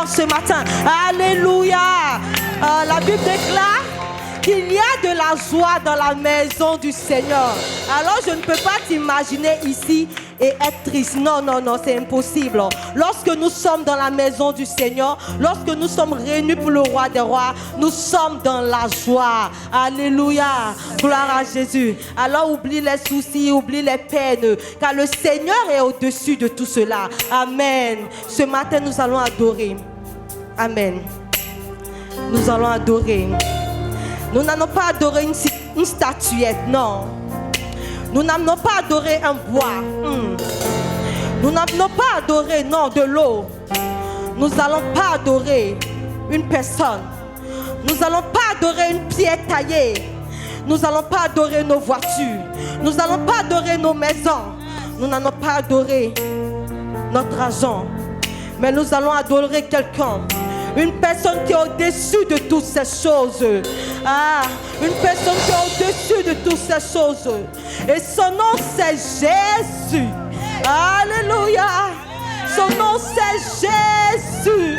Seigneur ce matin. Alléluia. La Bible déclare qu'il y a de la joie dans la maison du Seigneur. Alors je ne peux pas t'imaginer ici et être triste. Non, non, non, c'est impossible. Lorsque nous sommes dans la maison du Seigneur, lorsque nous sommes réunis pour le roi des rois, nous sommes dans la joie. Alléluia. Gloire à Jésus. Alors oublie les soucis, oublie les peines, car le Seigneur est au-dessus de tout cela. Amen. Ce matin, nous allons adorer. Amen. Nous allons adorer. Nous n'allons pas adorer une statuette, non. Nous n'allons pas adorer un bois. Nous n'allons pas adorer, non, de l'eau. Nous n'allons pas adorer une personne. Nous n'allons pas adorer une pierre taillée. Nous n'allons pas adorer nos voitures. Nous n'allons pas adorer nos maisons. Nous n'allons pas adorer notre argent. Mais nous allons adorer quelqu'un. Une personne qui est au-dessus de toutes ces choses. Une personne qui est au-dessus de toutes ces choses. Et son nom c'est Jésus. Alléluia. Son nom c'est Jésus.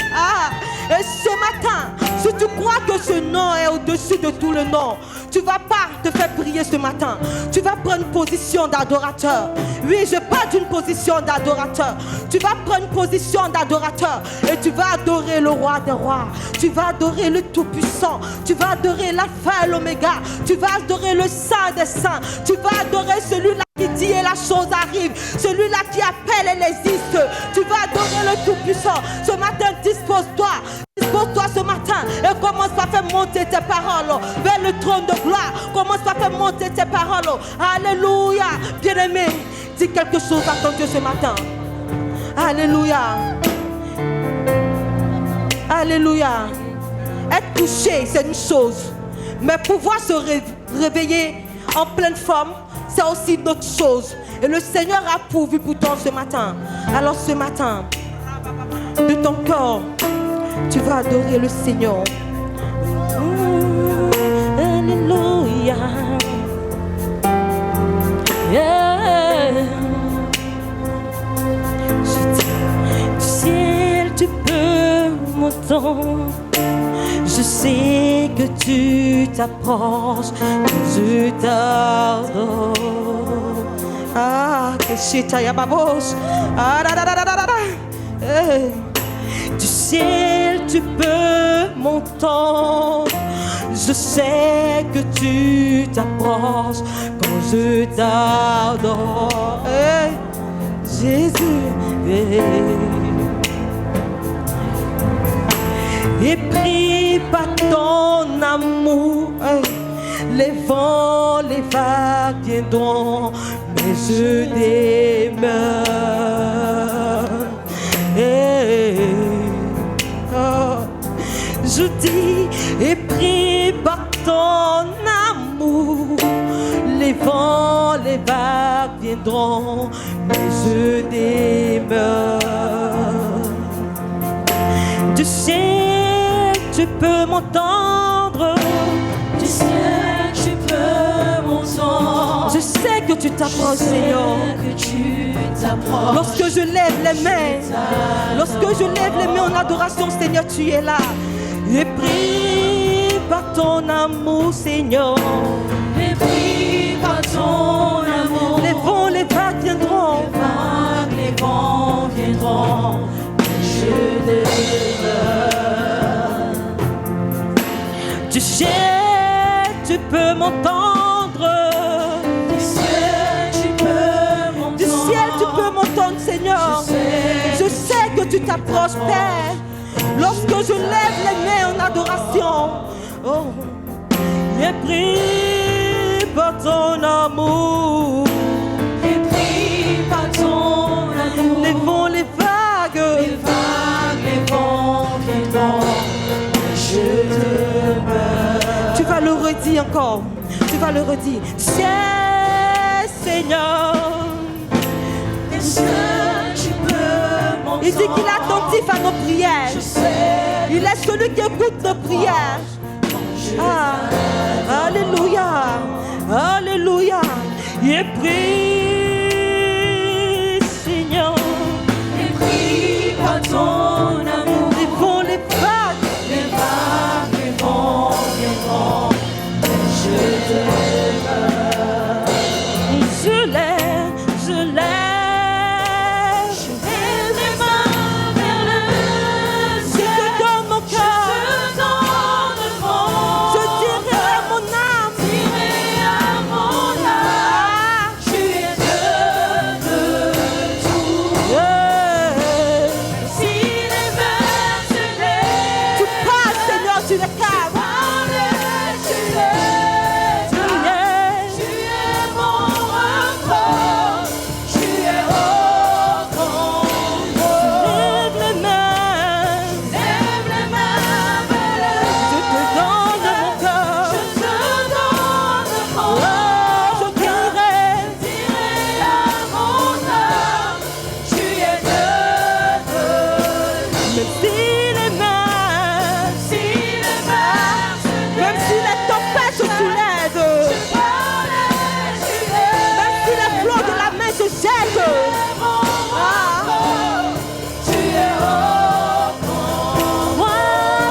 Et ce matin, si tu crois que ce nom est au-dessus de tout le nom, tu ne vas pas te faire prier ce matin. Tu vas prendre une position d'adorateur. Oui, je parle d'une position d'adorateur. Tu vas prendre une position d'adorateur et tu vas adorer le roi des rois. Tu vas adorer le Tout-Puissant. Tu vas adorer l'Alpha et l'Oméga. Tu vas adorer le Saint des Saints. Tu vas adorer celui-là qui dit et la chose arrive. Celui-là qui appelle et il existe. Tu vas adorer le Tout-Puissant. Ce matin, dispose-toi. Dispose-toi ce matin et commence par faire monter tes paroles vers le trône de gloire. Commence par faire monter tes paroles. Alléluia. Bien-aimé, dis quelque chose à ton Dieu ce matin. Alléluia. Alléluia. Être couché, c'est une chose. Mais pouvoir se réveiller en pleine forme, c'est aussi une autre chose. Et le Seigneur a pourvu pour toi ce matin. Alors ce matin, de ton corps, tu vas adorer le Seigneur. Alléluia. Yeah. Je dis, du ciel tu peux m'entendre. Je sais que tu t'approches, je t'adore. Que chita ya babos. Du ciel tu peux m'entendre. Je sais que tu t'approches quand je t'adore. Jésus. Et pris par ton amour, les vents, les vagues viendront, mais je demeure. Je dis, et pris par ton amour, les vents, les vagues viendront, mais je demeure. Du ciel, tu peux m'entendre. Du ciel, tu peux m'entendre. Je sais que tu t'approches, Seigneur. Lorsque je lève les mains, lorsque je lève les mains en adoration, Seigneur, tu es là. Et pris par ton amour, Seigneur. Et pris par ton amour. Les vents, les vagues viendront. Les vents viendront. Je demeure. Du ciel, tu peux m'entendre. Du ciel, tu peux m'entendre. Du ciel, tu peux m'entendre, Seigneur. Je sais que tu t'approches, Père. Lorsque je lève les mains en adoration, et pris par ton amour. Et pris par ton amour. Les vents, les vagues. Les vagues, les vents viendront. Je demeure. Tu vas le redire encore. Tu vas le redire. Ciel, Seigneur. Est-ce que tu peux m'entendre? Il dit qu'il est attentif à nos prières. Je sais. Il est celui qui écoute nos prières. Alléluia. Alléluia. Il est pris, Seigneur. Et pris par ton amour. Les vents, je lève, je lève. Je lève les mains vers le ciel. Je te donne mon cœur. Je dirai à mon âme. Tu es Dieu de tout. Si les mains se lèvent, Tu passes, Seigneur, tu les calmes. tu es mon repos. Tu es au Lève les mains. Lève les mains vers le Je te donne mon cœur. Je te donne mon Je crierai. à mon âme. Tu es Dieu de Même si les mains, Si les mains se même si les tempêtes se soulèvent, même si les flots de la main se jettent, tu es moi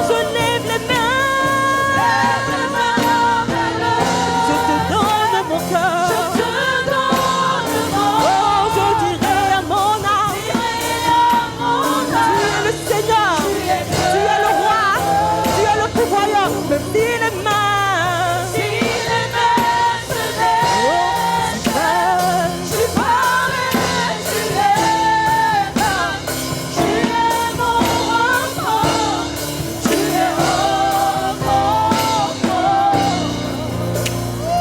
je lève les mains. Je te donne mon cœur. Oh, je dirai à mon âme, tu es le Seigneur, tu es le roi, tu es le pourvoyeur. Même si les mains, Si les mains se lèvent, tu parles. tu parles, tu lèves. Tu es mon repos, tu es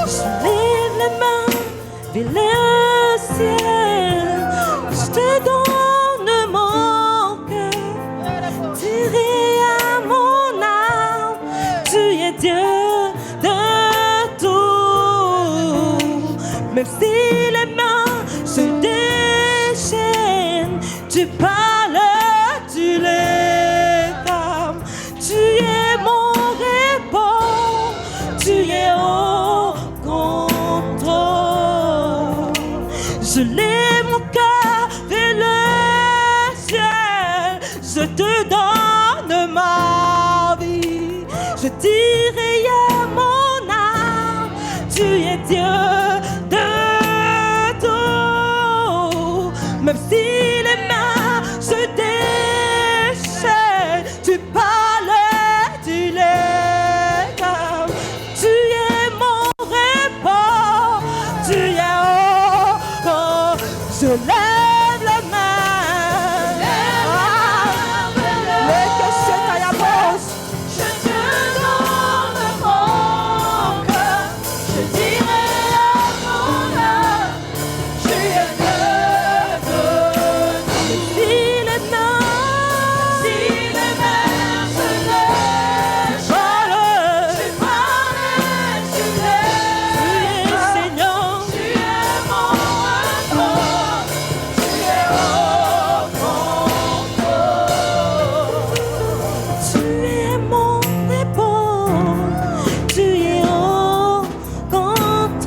Je lève les mains vers le ciel. Je te donne mon cœur. Tiré à mon âme. Tu es Dieu de tout. Même si les mains se déchaînent, tu parles, tu les calmes. Tu es mon repos. Tu es au contrôle. Je lève mon cœur vers le ciel. Je te donne ma vie. Je dirai à mon âme, tu es Dieu de tout. Même si les mains se déchaînent, tu parles, tu les calmes. Tu es mon repos, tu es je lève les mains. Mais que je t'aille à gauche. Je te donne mon cœur. Je dirai à mon âme, tu es Dieu de tout. Si les mains se lèvent, tu parles, tu lèves. Seigneur, Tu es mon repos, tu es au tu es mon repos, tu es au contrôle.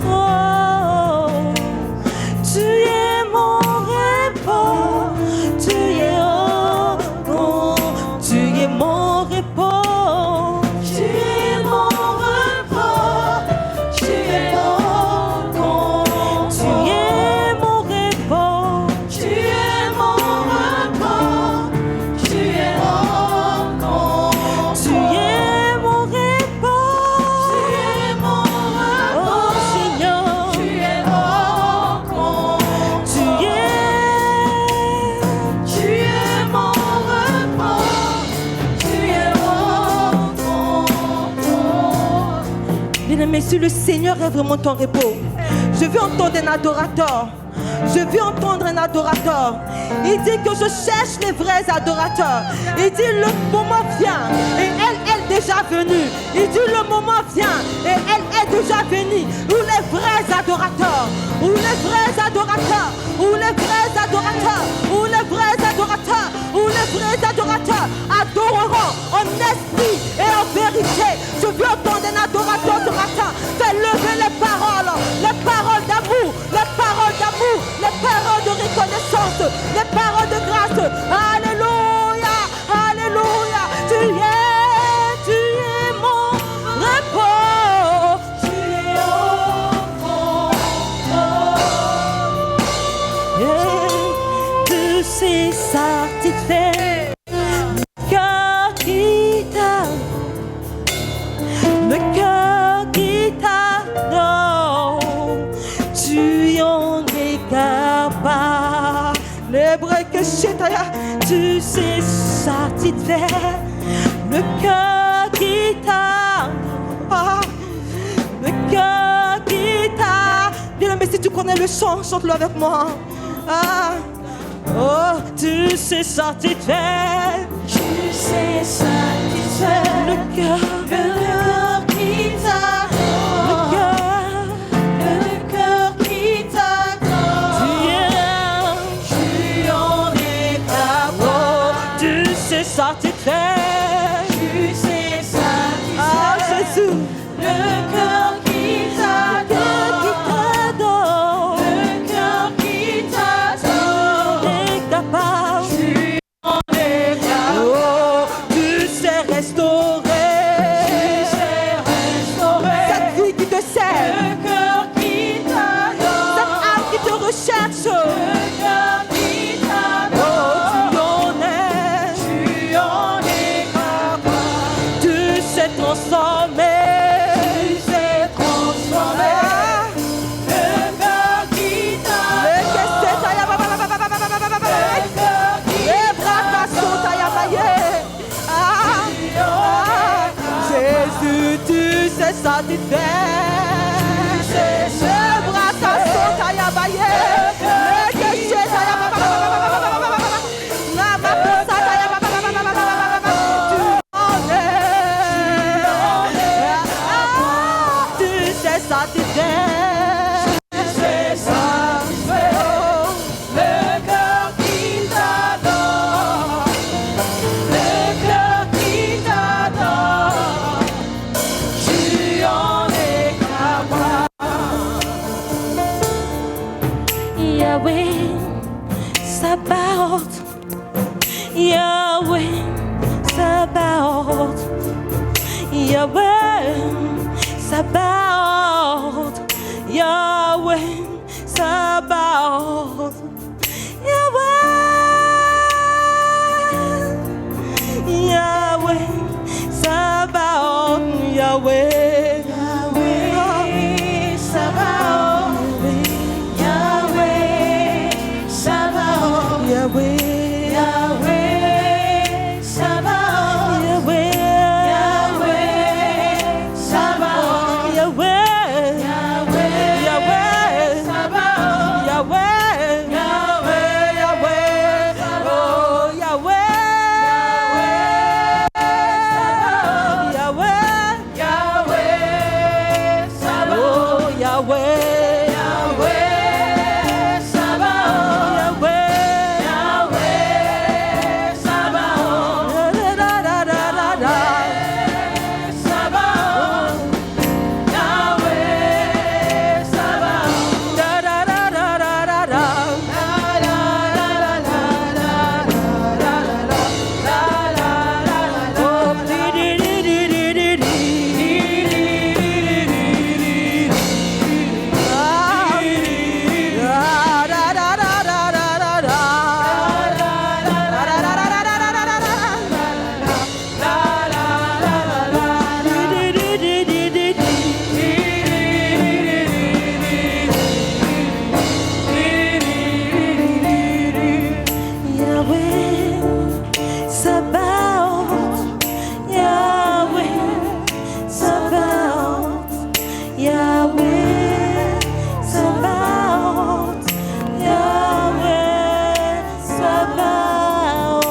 Tu es mon repos, tu es au contrôle. Tu es mon repos, Tu es mon repos, tu es au tu contrôle. es mon repos. Tu es mon repos, tu es au contrôle. Tu es mon repos, Tu es mon oh repos, Seigneur, tu es au contrôle. tu Tu es mon repos, tu es au contrôle. Bien-aimé, si le Seigneur est vraiment ton repos, je veux entendre un adorateur. Je veux entendre un adorateur. Il dit que je cherche les vrais adorateurs. Il dit le moment vient et elle est déjà venue. Il dit le moment vient et elle est déjà venue. Où les vrais adorateurs, où les vrais adorateurs, où les vrais adorateurs, où les vrais adorateurs, où les vrais adorateurs adoreront en esprit et en vérité. Je veux entendre un adorateur ce matin. Fais lever les paroles d'amour, les paroles d'amour, les paroles de reconnaissance, les paroles de grâce. Alléluia, alléluia. Tu es mon repos. Tu es au contrôle. sais satisfaire le cœur qui t'adore, le cœur qui t'adore, tu en es capable. L'hébreu que tu sais satisfaire le cœur qui t'adore, le cœur qui t'adore. Bien aimé, si tu connais le chant, chante-le avec moi. Ah. Oh, tu sais satisfaire, Tu sais satisfaire le cœur qui t'adore, le cœur qui t'adore. Tu en es capable. Tu sais satisfaire, Tu sais satisfaire ah Jésus, le cœur qui t'adore, le cœur qui t'adore. est capable. Tu en es capable. Oh, tu sais restaurer, Tu sais restaurer cette vie qui te sert, le cœur qui t'adore, cette âme qui te recherche. le cœur qui Oh, t'adore. tu en es, Tu en es capable. tu sais transformer. Tu sais transformer Ah, le cœur qui le que t'adore, c'est, ta ya ba ba ba ba ba ba ba ba ba ba ba ba. le cœur qui Les bras passent, ta ya ba ye. Ah, ah, Jésus, tu sais satisfaire. Les bras passent, ta ya ba ye. Le que c'est, ta ya ba ba ba ba ba ba ba ba ba ba ba. La ma poussa, ta ya ba ba ba ba ba ba ba ba ba. Tu en es. Ah, tu sais satisfaire. tu sais satisfaire le cœur qui t'adore, le cœur qui t'adore. Tu en es capable. Yahweh, Sabaoth, Yahweh, Sabaoth, Yahweh, Sabaoth, Yahweh, Sabaoth, Yahweh, Yahweh, Sabaoth, Yahweh, Yahweh, Sabaoth, Yahweh, Sabaoth, Yahweh, Yahweh, Sabaoth, Yahweh, Yahweh, Sabaoth, Yahweh, Yahweh, Yahweh, Sabaoth, Yahweh, Yahweh, Yahweh, oh Yahweh, Yahweh, Yahweh, Sabaoth, oh Yahweh, Yahweh, Sabaoth, Yahweh, Sabaoth, da da da da da. Sabaoth, Yahweh, Sabaoth, Da da da da da da da. Oh, di di di di di di di. Ah, da da da da da da da. Da da da da da da da da. Di di di di di di. Yahweh, Sabaoth, Yahweh, Sabaoth, Yahweh, Sabaoth, Yahweh, Sabaoth.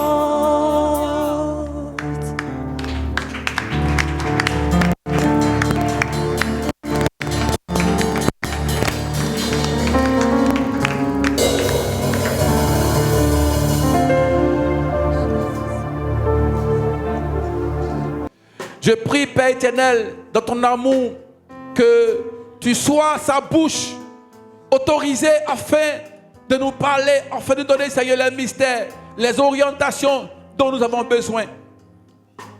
Je prie, Père éternel, dans ton amour, que tu sois sa bouche autorisée afin de nous parler, afin de nous donner, Seigneur, les mystères, les orientations dont nous avons besoin.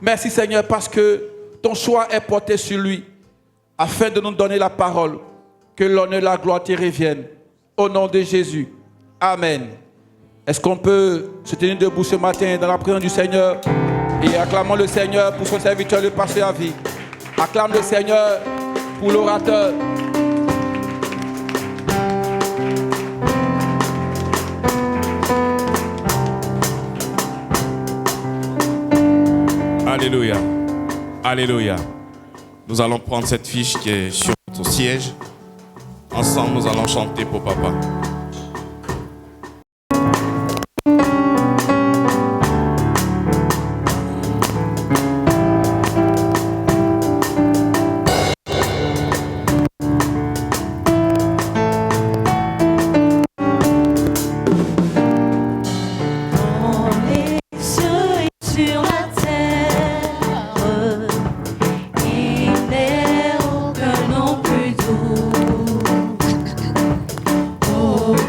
Merci, Seigneur, parce que ton choix est porté sur lui, afin de nous donner la parole. Que l'honneur et la gloire te reviennent. Au nom de Jésus. Amen. Est-ce qu'on peut se tenir debout ce matin dans la présence du Seigneur et acclamons le Seigneur pour son serviteur, le pasteur à vie. Acclame le Seigneur pour l'orateur. Alléluia. Alléluia. Nous allons prendre cette fiche qui est sur notre siège. Ensemble, nous allons chanter pour papa. Oh,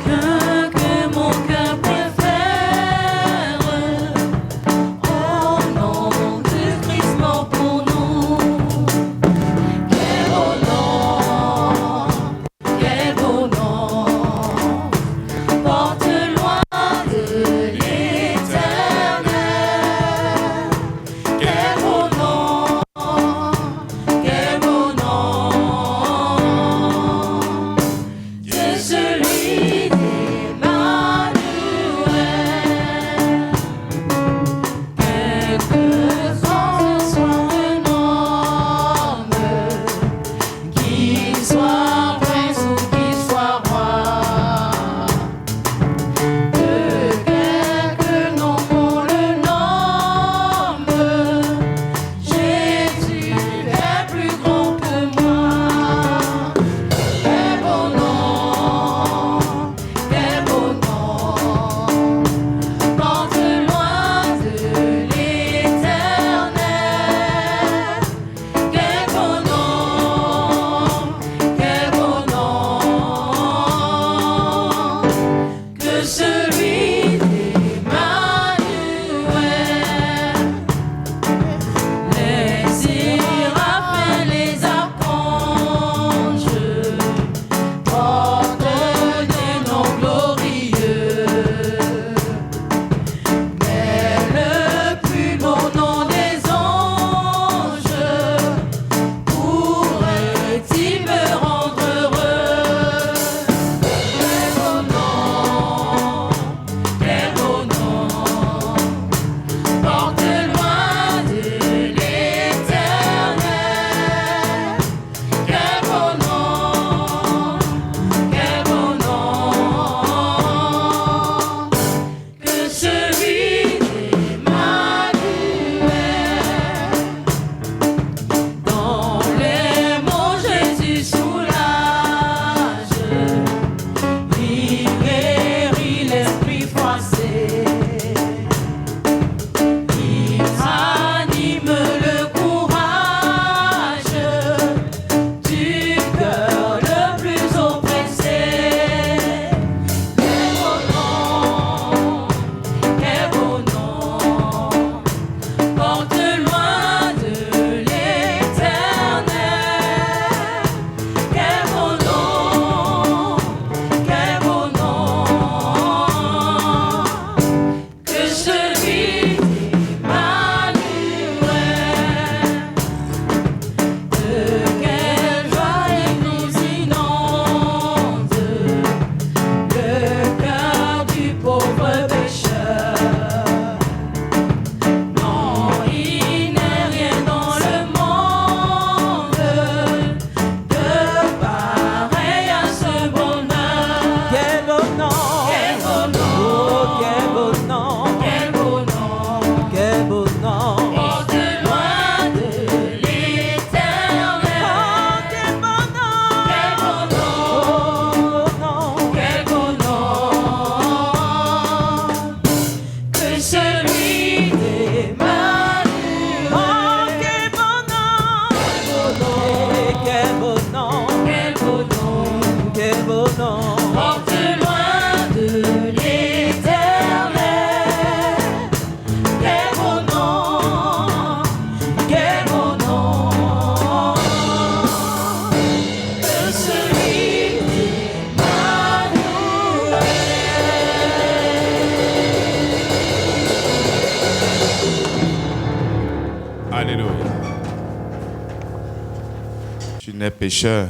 es pécheur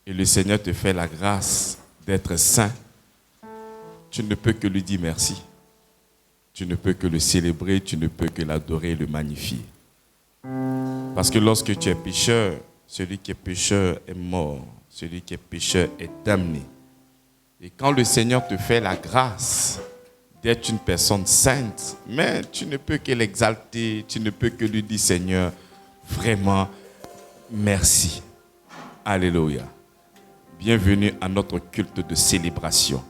et le Seigneur te fait la grâce d'être saint, tu ne peux que lui dire merci. Tu ne peux que le célébrer, tu ne peux que l'adorer et le magnifier. Parce que lorsque tu es pécheur, celui qui est pécheur est mort. Celui qui est pécheur est damné. Et quand le Seigneur te fait la grâce d'être une personne sainte, mais tu ne peux que l'exalter, tu ne peux que lui dire, Seigneur, vraiment, merci. Alléluia. Bienvenue à notre culte de célébration.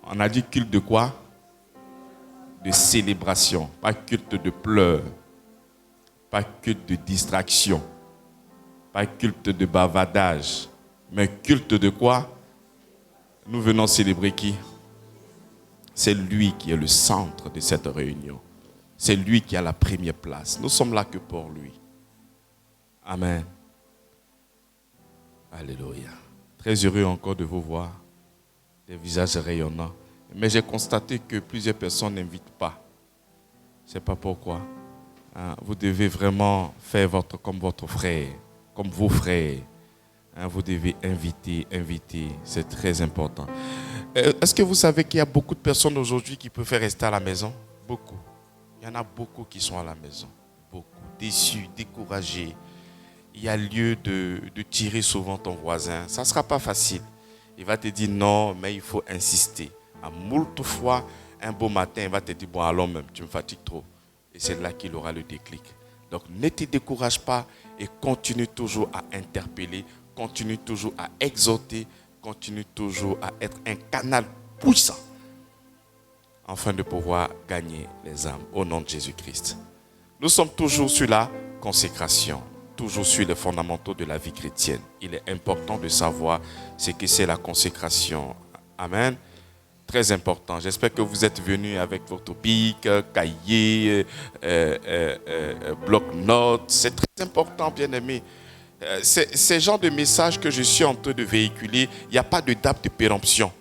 On a dit culte de quoi? De célébration, pas culte de pleurs, pas culte de distraction, pas culte de bavardage, mais culte de quoi? Nous venons célébrer qui? C'est lui qui est le centre de cette réunion. C'est lui qui a la première place. Nous sommes là que pour lui. Amen. Alléluia. Très heureux encore de vous voir, des visages rayonnants. Mais j'ai constaté que plusieurs personnes n'invitent pas. Je ne sais pas pourquoi. Vous devez vraiment faire comme votre frère, comme vos frères. Vous devez inviter. C'est très important. Est-ce que vous savez qu'il y a beaucoup de personnes aujourd'hui qui préfèrent rester à la maison? Beaucoup. Il y en a beaucoup qui sont à la maison. Beaucoup. Déçus, découragés. Il y a lieu de tirer souvent ton voisin. Ça ne sera pas facile. Il va te dire non, mais il faut insister. À moult fois, un beau matin, il va te dire, bon, allons même, tu me fatigues trop. Et c'est là qu'il aura le déclic. Donc, ne te décourage pas et continue toujours à interpeller, continue toujours à exhorter, continue toujours à être un canal puissant afin de pouvoir gagner les âmes au nom de Jésus-Christ. Nous sommes toujours sur la consécration, toujours sur les fondamentaux de la vie chrétienne. Il est important de savoir ce que c'est la consécration. Amen. Très important. J'espère que vous êtes venus avec votre bic, cahier, bloc-notes. C'est très important, bien-aimés. Ces genres de messages que je suis en train de véhiculer, il n'y a pas de date de péremption.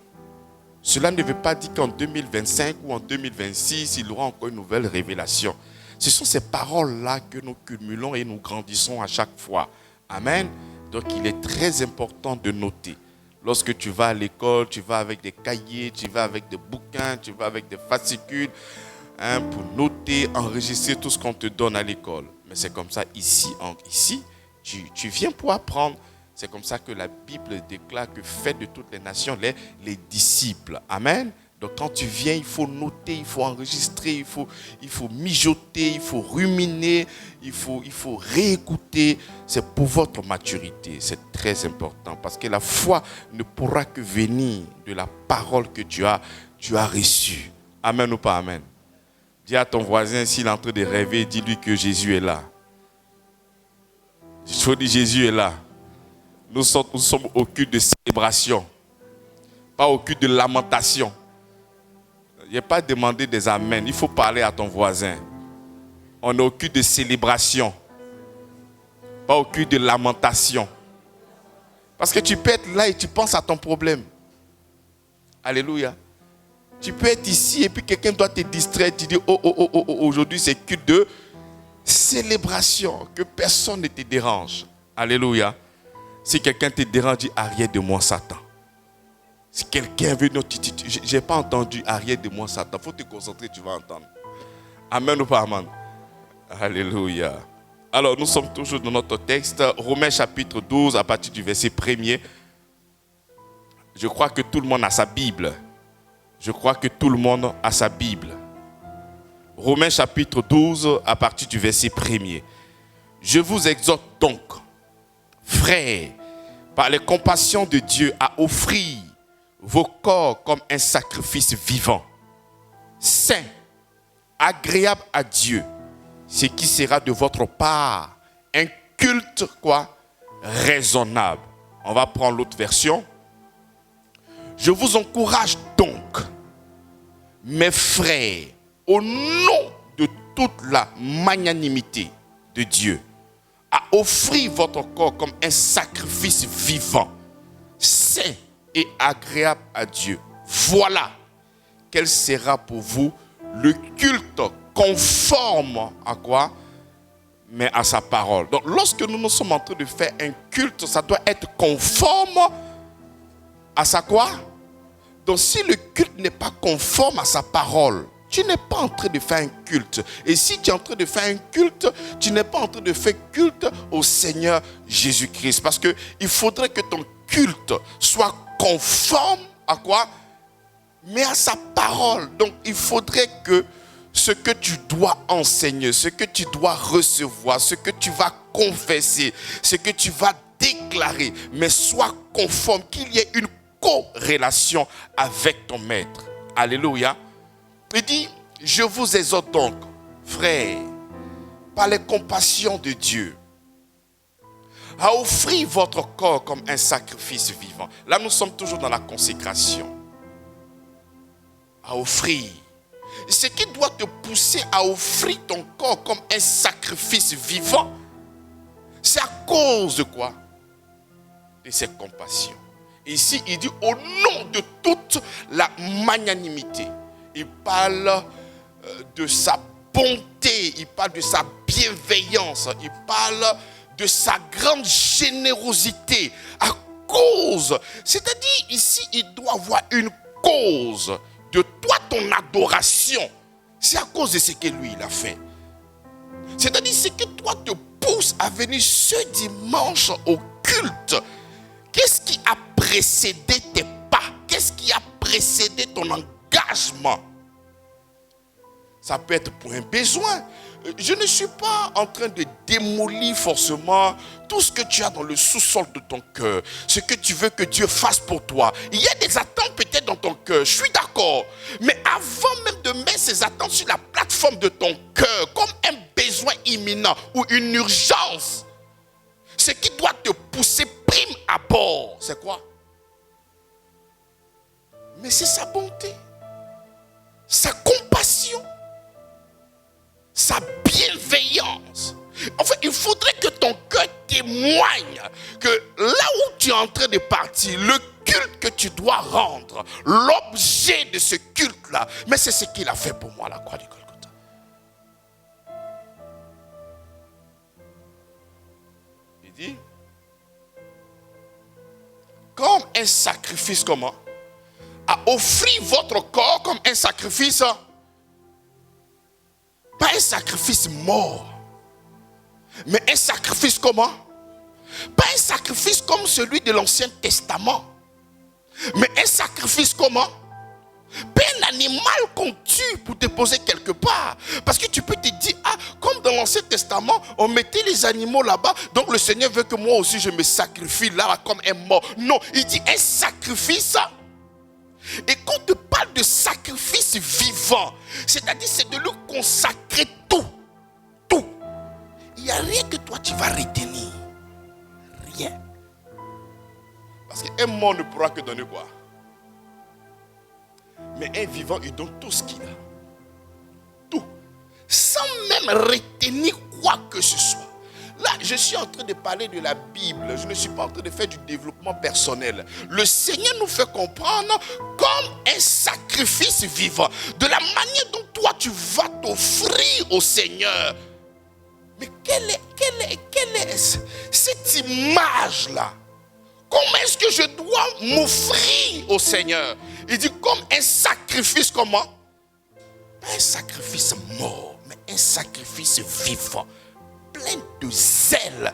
Cela ne veut pas dire qu'en 2025 ou en 2026, il y aura encore une nouvelle révélation. Ce sont ces paroles-là que nous cumulons et nous grandissons à chaque fois. Amen. Donc il est très important de noter. Lorsque tu vas à l'école, tu vas avec des cahiers, tu vas avec des bouquins, tu vas avec des fascicules pour noter, enregistrer tout ce qu'on te donne à l'école. Mais c'est comme ça ici, tu viens pour apprendre. C'est comme ça que la Bible déclare que faites de toutes les nations les disciples. Amen. Donc quand tu viens, il faut noter, il faut enregistrer, il faut mijoter, il faut ruminer, il faut réécouter. C'est pour votre maturité, c'est très important. Parce que la foi ne pourra que venir de la parole que tu as reçue. Amen ou pas amen? Dis à ton voisin, s'il est en train de rêver, dis-lui que Jésus est là. Il faut dire Jésus est là. Nous sommes au culte de célébration, pas au culte de lamentation. Il n'y a pas demandé des amens. Il faut parler à ton voisin. On est au culte de célébration, pas au culte de lamentation. Parce que tu peux être là et tu penses à ton problème. Alléluia. Tu peux être ici et puis quelqu'un doit te distraire. Tu dis, aujourd'hui c'est culte de célébration. Que personne ne te dérange. Alléluia. Si quelqu'un te dérange, dis, arrière de moi Satan. Si quelqu'un veut... Je n'ai pas entendu, arrière de moi Satan. Il faut te concentrer, tu vas entendre. Amen ou pas amen? Alléluia. Alors, nous sommes toujours dans notre texte, Romains chapitre 12, à partir du verset 1er. Je crois que tout le monde a sa Bible. Romains chapitre 12, à partir du verset 1er. Je vous exhorte donc, frères, par les compassions de Dieu, à offrir vos corps comme un sacrifice vivant, saint, agréable à Dieu, ce qui sera de votre part un culte raisonnable. On va prendre l'autre version. Je vous encourage donc, mes frères, au nom de toute la magnanimité de Dieu, à offrir votre corps comme un sacrifice vivant, saint et agréable à Dieu. Voilà quel sera pour vous le culte conforme à quoi? mais à sa parole. Donc lorsque nous sommes en train de faire un culte, ça doit être conforme à sa quoi? Donc si le culte n'est pas conforme à sa parole, tu n'es pas en train de faire un culte. Et si tu es en train de faire un culte, tu n'es pas en train de faire culte au Seigneur Jésus-Christ. Parce qu'il faudrait que ton culte soit conforme à quoi? Mais à sa parole. Donc il faudrait que ce que tu dois enseigner, ce que tu dois recevoir, ce que tu vas confesser, ce que tu vas déclarer, mais soit conforme, qu'il y ait une corrélation avec ton maître. Alléluia. Il dit, je vous exhorte donc, frères, par les compassions de Dieu, à offrir votre corps comme un sacrifice vivant. Là, nous sommes toujours dans la consécration. À offrir. Ce qui doit te pousser à offrir ton corps comme un sacrifice vivant, c'est à cause de quoi? De ses compassions. Ici, il dit au nom de toute la magnanimité. Il parle de sa bonté, il parle de sa bienveillance, il parle de sa grande générosité. À cause, c'est-à-dire ici, il doit avoir une cause. De toi, ton adoration, c'est à cause de ce que lui, il a fait. C'est-à-dire, ce que toi te pousse à venir ce dimanche au culte. Qu'est-ce qui a précédé tes pas? Qu'est-ce qui a précédé ton engagement? Ça peut être pour un besoin. Je ne suis pas en train de démolir forcément tout ce que tu as dans le sous-sol de ton cœur. Ce que tu veux que Dieu fasse pour toi. Il y a des attentes peut-être dans ton cœur. Je suis d'accord. Mais avant même de mettre ces attentes sur la plateforme de ton cœur, comme un besoin imminent ou une urgence, ce qui doit te pousser prime abord, c'est quoi? Mais c'est sa bonté, sa compassion, sa bienveillance. En fait, il faudrait que ton cœur témoigne que là où tu es en train de partir, le culte que tu dois rendre, l'objet de ce culte-là, mais c'est ce qu'il a fait pour moi à la croix du Golgotha. Il dit, comme un sacrifice, comment? À offrir votre corps comme un sacrifice. Pas un sacrifice mort. Mais un sacrifice comment? Pas un sacrifice comme celui de l'Ancien Testament. Mais un sacrifice comment? Pas un animal qu'on tue pour déposer quelque part. Parce que tu peux te dire, ah, comme dans l'Ancien Testament, on mettait les animaux là-bas, donc le Seigneur veut que moi aussi je me sacrifie là comme un mort. Non, il dit un sacrifice. Et quand on te parle de sacrifice vivant, c'est-à-dire c'est de lui consacrer tout. Tout. Il n'y a rien que toi tu vas retenir. Rien. Parce qu'un mort ne pourra que donner quoi? Mais un vivant, il donne tout ce qu'il a. Tout. Sans même retenir quoi que ce soit. Là, je suis en train de parler de la Bible. Je ne suis pas en train de faire du développement personnel. Le Seigneur nous fait comprendre comme un sacrifice vivant. De la manière dont toi, tu vas t'offrir au Seigneur. Mais quelle est cette image-là? Comment est-ce que je dois m'offrir au Seigneur? Il dit comme un sacrifice, comment? Pas un sacrifice mort, mais un sacrifice vivant. Plein de zèle,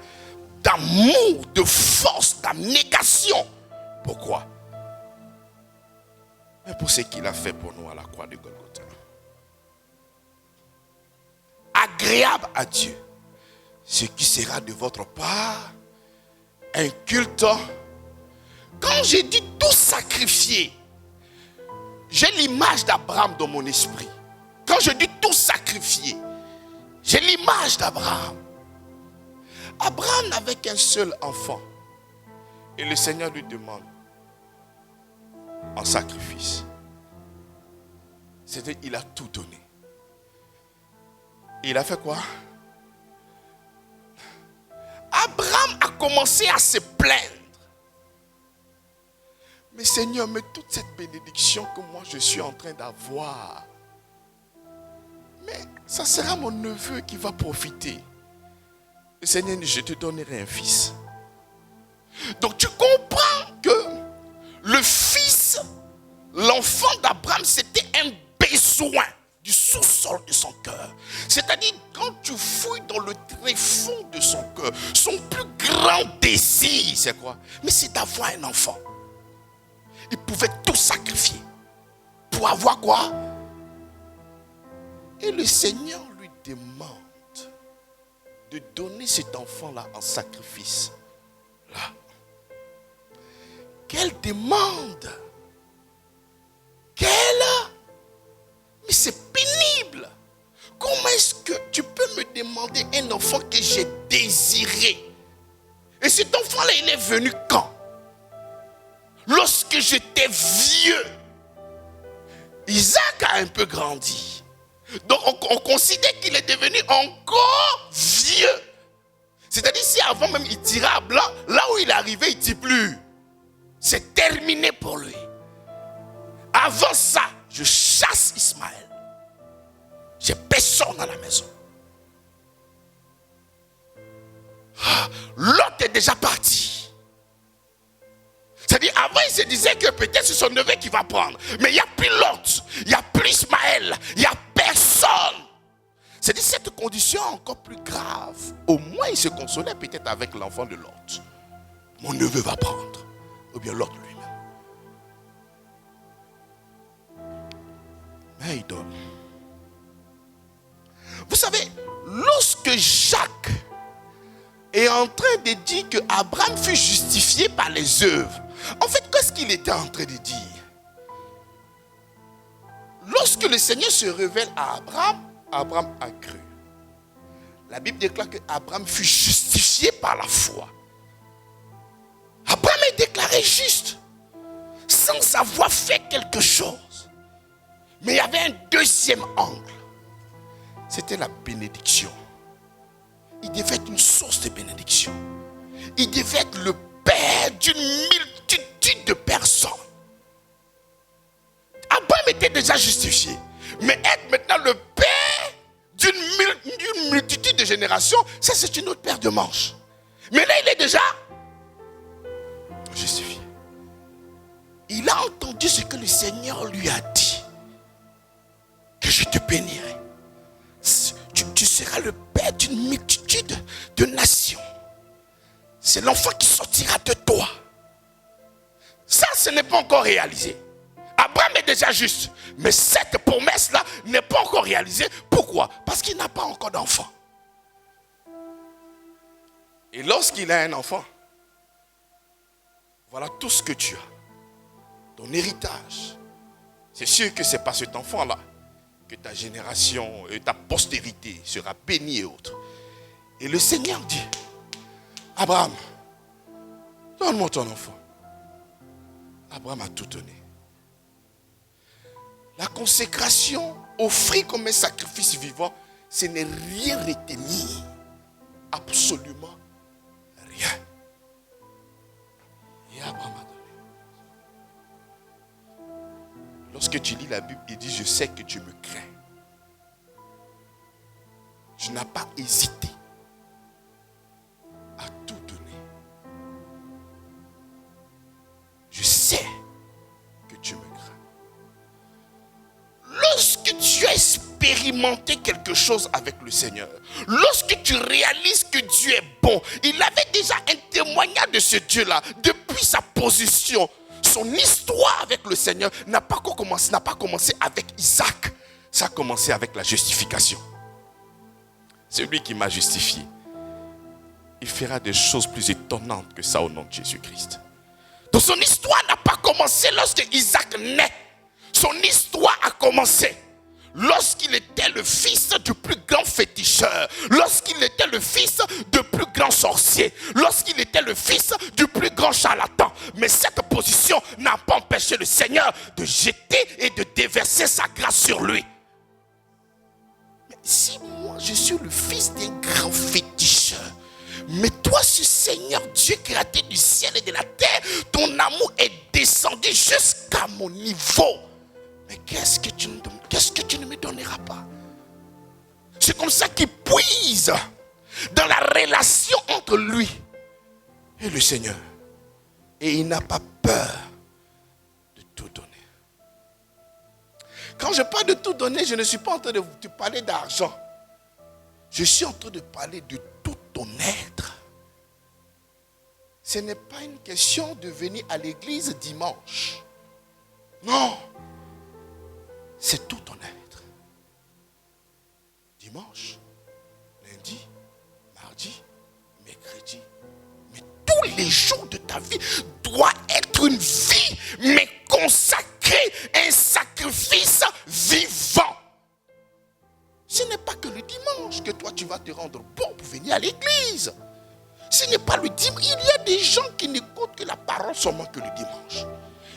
d'amour, de force, d'abnégation. Pourquoi? Mais pour ce qu'il a fait pour nous à la croix de Golgotha. Agréable à Dieu. Ce qui sera de votre part un culte. Quand j'ai dit tout sacrifier, j'ai l'image d'Abraham dans mon esprit. Quand je dis tout sacrifier, j'ai l'image d'Abraham. Abraham n'avait qu'un seul enfant. Et le Seigneur lui demande en sacrifice. C'est-à-dire il a tout donné. Et il a fait quoi? Abraham a commencé à se plaindre. Mais Seigneur, mais toute cette bénédiction que moi je suis en train d'avoir, mais ça sera mon neveu qui va profiter. le Seigneur dit, je te donnerai un fils. Donc tu comprends que le fils, l'enfant d'Abraham, c'était un besoin du sous-sol de son cœur. C'est-à-dire, quand tu fouilles dans le tréfonds de son cœur, son plus grand désir, c'est quoi? Mais c'est d'avoir un enfant. Il pouvait tout sacrifier pour avoir quoi? Et le Seigneur lui demande de donner cet enfant-là en sacrifice. Là. Quelle demande! Mais c'est pénible. Comment est-ce que tu peux me demander un enfant que j'ai désiré? Et cet enfant-là, il est venu quand? Lorsque j'étais vieux. Isaac a un peu grandi. Donc on considère qu'il est devenu encore vieux. C'est-à-dire si avant même il tirait à blanc, là où il est arrivé, il ne dit plus. C'est terminé pour lui. Avant ça, je chasse Ismaël. J'ai personne à la maison. L'autre est déjà parti. C'est-à-dire, avant, il se disait que peut-être c'est son neveu qui va prendre. Mais il n'y a plus l'autre. Il n'y a plus Ismaël. Il n'y a personne. C'est-à-dire, cette condition est encore plus grave. Au moins, il se consolait peut-être avec l'enfant de l'autre. Mon neveu va prendre. Ou bien l'autre lui-même. Mais il donne. Vous savez, lorsque Jacques est en train de dire que Abraham fut justifié par les œuvres, en fait, qu'est-ce qu'il était en train de dire? Lorsque le Seigneur se révèle à Abraham, Abraham a cru. La Bible déclare que Abraham fut justifié par la foi. Abraham est déclaré juste sans avoir fait quelque chose. Mais il y avait un deuxième angle. C'était la bénédiction. Il devait être une source de bénédiction. Il devait être le père d'une multitude de personnes. Abraham était déjà justifié. Mais être maintenant le père d'une multitude de générations, ça c'est une autre paire de manches. Mais là il est déjà justifié. Il a entendu ce que le Seigneur lui a dit. Que je te bénirai. Tu seras le père d'une multitude de nations. C'est l'enfant qui sortira de toi. Ça, ce n'est pas encore réalisé. Abraham est déjà juste. Mais cette promesse-là n'est pas encore réalisée. Pourquoi? Parce qu'il n'a pas encore d'enfant. Et lorsqu'il a un enfant, voilà tout ce que tu as. Ton héritage. C'est sûr que ce n'est pas cet enfant-là que ta génération et ta postérité sera bénie et autres. Et le Seigneur dit, Abraham, donne-moi ton enfant. Abraham a tout donné. La consécration, offrir comme un sacrifice vivant, ce n'est rien retenir. Absolument rien. Et Abraham a donné. Lorsque tu lis la Bible, il dit, je sais que tu me crains. Tu n'as pas hésité à tout donner. Je sais que tu me crains. Lorsque tu as expérimenté quelque chose avec le Seigneur, lorsque tu réalises que Dieu est bon, il avait déjà un témoignage de ce Dieu-là depuis sa position. Son histoire avec le Seigneur n'a pas commencé avec Isaac. Ça a commencé avec la justification. C'est lui qui m'a justifié. Il fera des choses plus étonnantes que ça au nom de Jésus-Christ. Donc son histoire n'a pas commencé lorsque Isaac naît. Son histoire a commencé lorsqu'il était le fils du plus grand féticheur, lorsqu'il était le fils du plus grand sorcier, lorsqu'il était le fils du plus grand charlatan. Mais cette position n'a pas empêché le Seigneur de jeter et de déverser sa grâce sur lui. Mais si moi je suis le fils d'un grand féticheur, mais toi ce Seigneur Dieu créateur du ciel et de la terre, ton amour est descendu jusqu'à mon niveau. Mais qu'est-ce que tu ne me donneras pas? C'est comme ça qu'il puise dans la relation entre lui et le Seigneur. Et il n'a pas peur de tout donner. Quand je parle de tout donner, je ne suis pas en train de te parler d'argent. Je suis en train de parler de tout ton être. Ce n'est pas une question de venir à l'église dimanche. Non. C'est tout ton être. Dimanche, lundi, mardi, mercredi. Mais tous les jours de ta vie doit être une vie, mais consacrée, un sacrifice vivant. Ce n'est pas que le dimanche que toi tu vas te rendre bon pour venir à l'église. Ce n'est pas le dimanche. Il y a des gens qui n'écoutent que la parole seulement que le dimanche.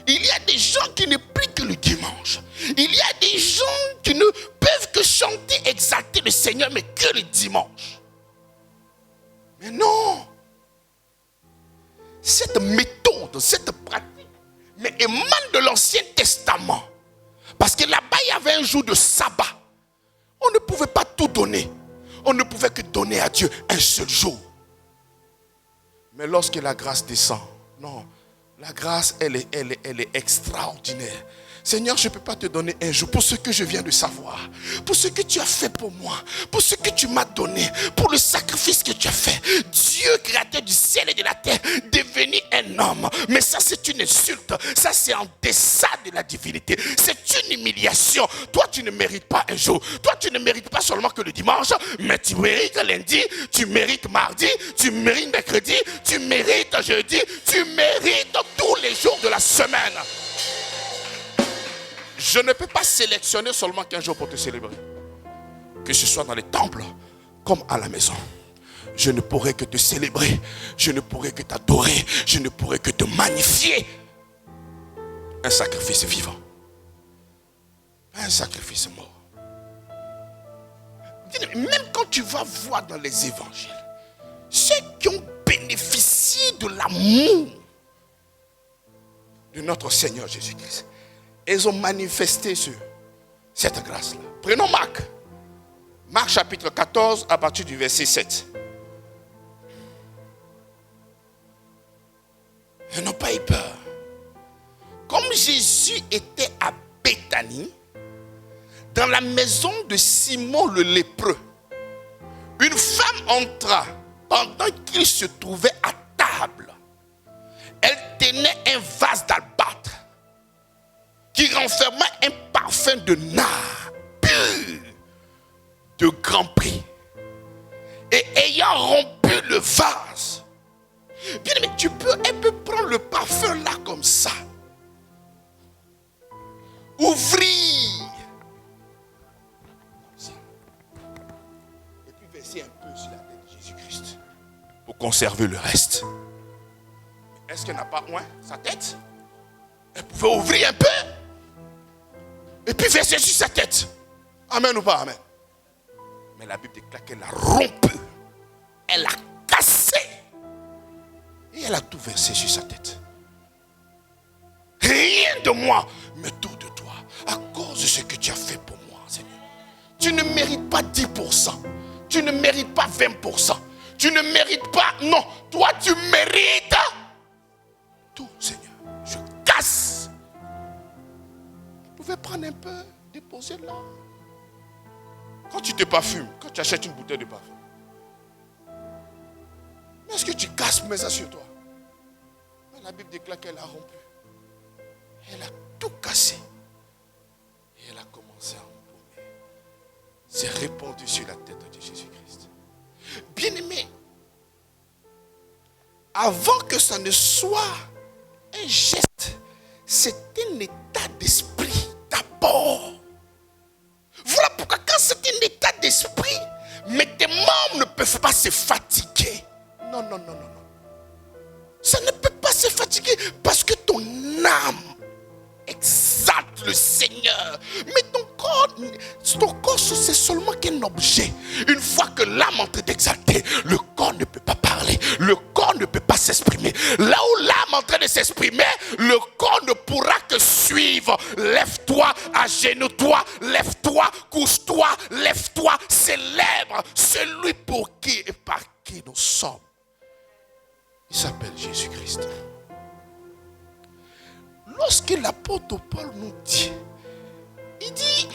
Il y a des gens qui ne prient que le dimanche. Il y a des gens qui ne peuvent que chanter, exalter le Seigneur, mais que le dimanche. Mais non. Cette méthode, cette pratique, mais émane de l'Ancien Testament. Parce que là-bas, il y avait un jour de sabbat. On ne pouvait pas tout donner. On ne pouvait que donner à Dieu un seul jour. Mais lorsque la grâce descend, non, la grâce, elle est extraordinaire. Seigneur, je ne peux pas te donner un jour pour ce que je viens de savoir, pour ce que tu as fait pour moi, pour ce que tu m'as donné, pour le sacrifice que tu as fait. Dieu, créateur du ciel et de la terre, devenu un homme. Mais ça, c'est une insulte. Ça, c'est en deçà de la divinité. C'est une humiliation. Toi, tu ne mérites pas un jour. Toi, tu ne mérites pas seulement que le dimanche, mais tu mérites lundi, tu mérites mardi, tu mérites mercredi, tu mérites jeudi, tu mérites tous les jours de la semaine. Je ne peux pas sélectionner seulement qu'un jour pour te célébrer. Que ce soit dans les temples comme à la maison. Je ne pourrai que te célébrer. Je ne pourrai que t'adorer. Je ne pourrai que te magnifier. Un sacrifice vivant. Un sacrifice mort. Même quand tu vas voir dans les évangiles, ceux qui ont bénéficié de l'amour de notre Seigneur Jésus-Christ, ils ont manifesté cette grâce-là. Prenons Marc. Marc chapitre 14 à partir du verset 7. Ils n'ont pas eu peur. Comme Jésus était à Béthanie, dans la maison de Simon le lépreux, une femme entra pendant qu'il se trouvait à table. Elle tenait un vase d'albâtre qui renfermait un parfum de nard pur, de grand prix. Et ayant rompu le vase, bien aimé, elle peut prendre le parfum là comme ça, ouvrir, comme ça, et puis verser un peu sur la tête de Jésus-Christ pour conserver le reste. Est-ce qu'elle n'a pas oint sa tête? Elle pouvait ouvrir un peu et puis verser sur sa tête. Amen ou pas amen? Mais la Bible déclare qu'elle a rompu. Elle a cassé. Et elle a tout versé sur sa tête. Rien de moi, mais tout de toi. À cause de ce que tu as fait pour moi, Seigneur. Tu ne mérites pas 10%. Tu ne mérites pas 20%. Tu ne mérites pas, non. Toi, tu mérites tout, Seigneur. Je casse. Vous pouvez prendre un peu, déposer là. Quand tu te parfumes, quand tu achètes une bouteille de parfum, est-ce que tu casses, mets ça sur toi? Mais la Bible déclare qu'elle a rompu. Elle a tout cassé. Et elle a commencé à embaumer. C'est répandu sur la tête de Jésus-Christ. Bien-aimé, avant que ça ne soit un geste, c'est un état d'esprit d'abord. Voilà pourquoi quand c'est un état d'esprit, mais tes membres ne peuvent pas se fatiguer. Non, non, non, non, non. Ça ne peut pas se fatiguer parce que ton âme exalte le Seigneur. Mais ton corps, c'est seulement qu'un objet. Une fois que l'âme est en train d'exalter, le corps ne peut pas parler. Le corps ne peut pas s'exprimer. Là où l'âme est en train de s'exprimer, le corps ne pourra que suivre. Lève-toi, agenouille-toi, lève-toi, couche-toi, lève-toi, célèbre celui pour qui et par qui nous sommes. Il s'appelle Jésus-Christ. Lorsque l'apôtre Paul nous dit, il dit,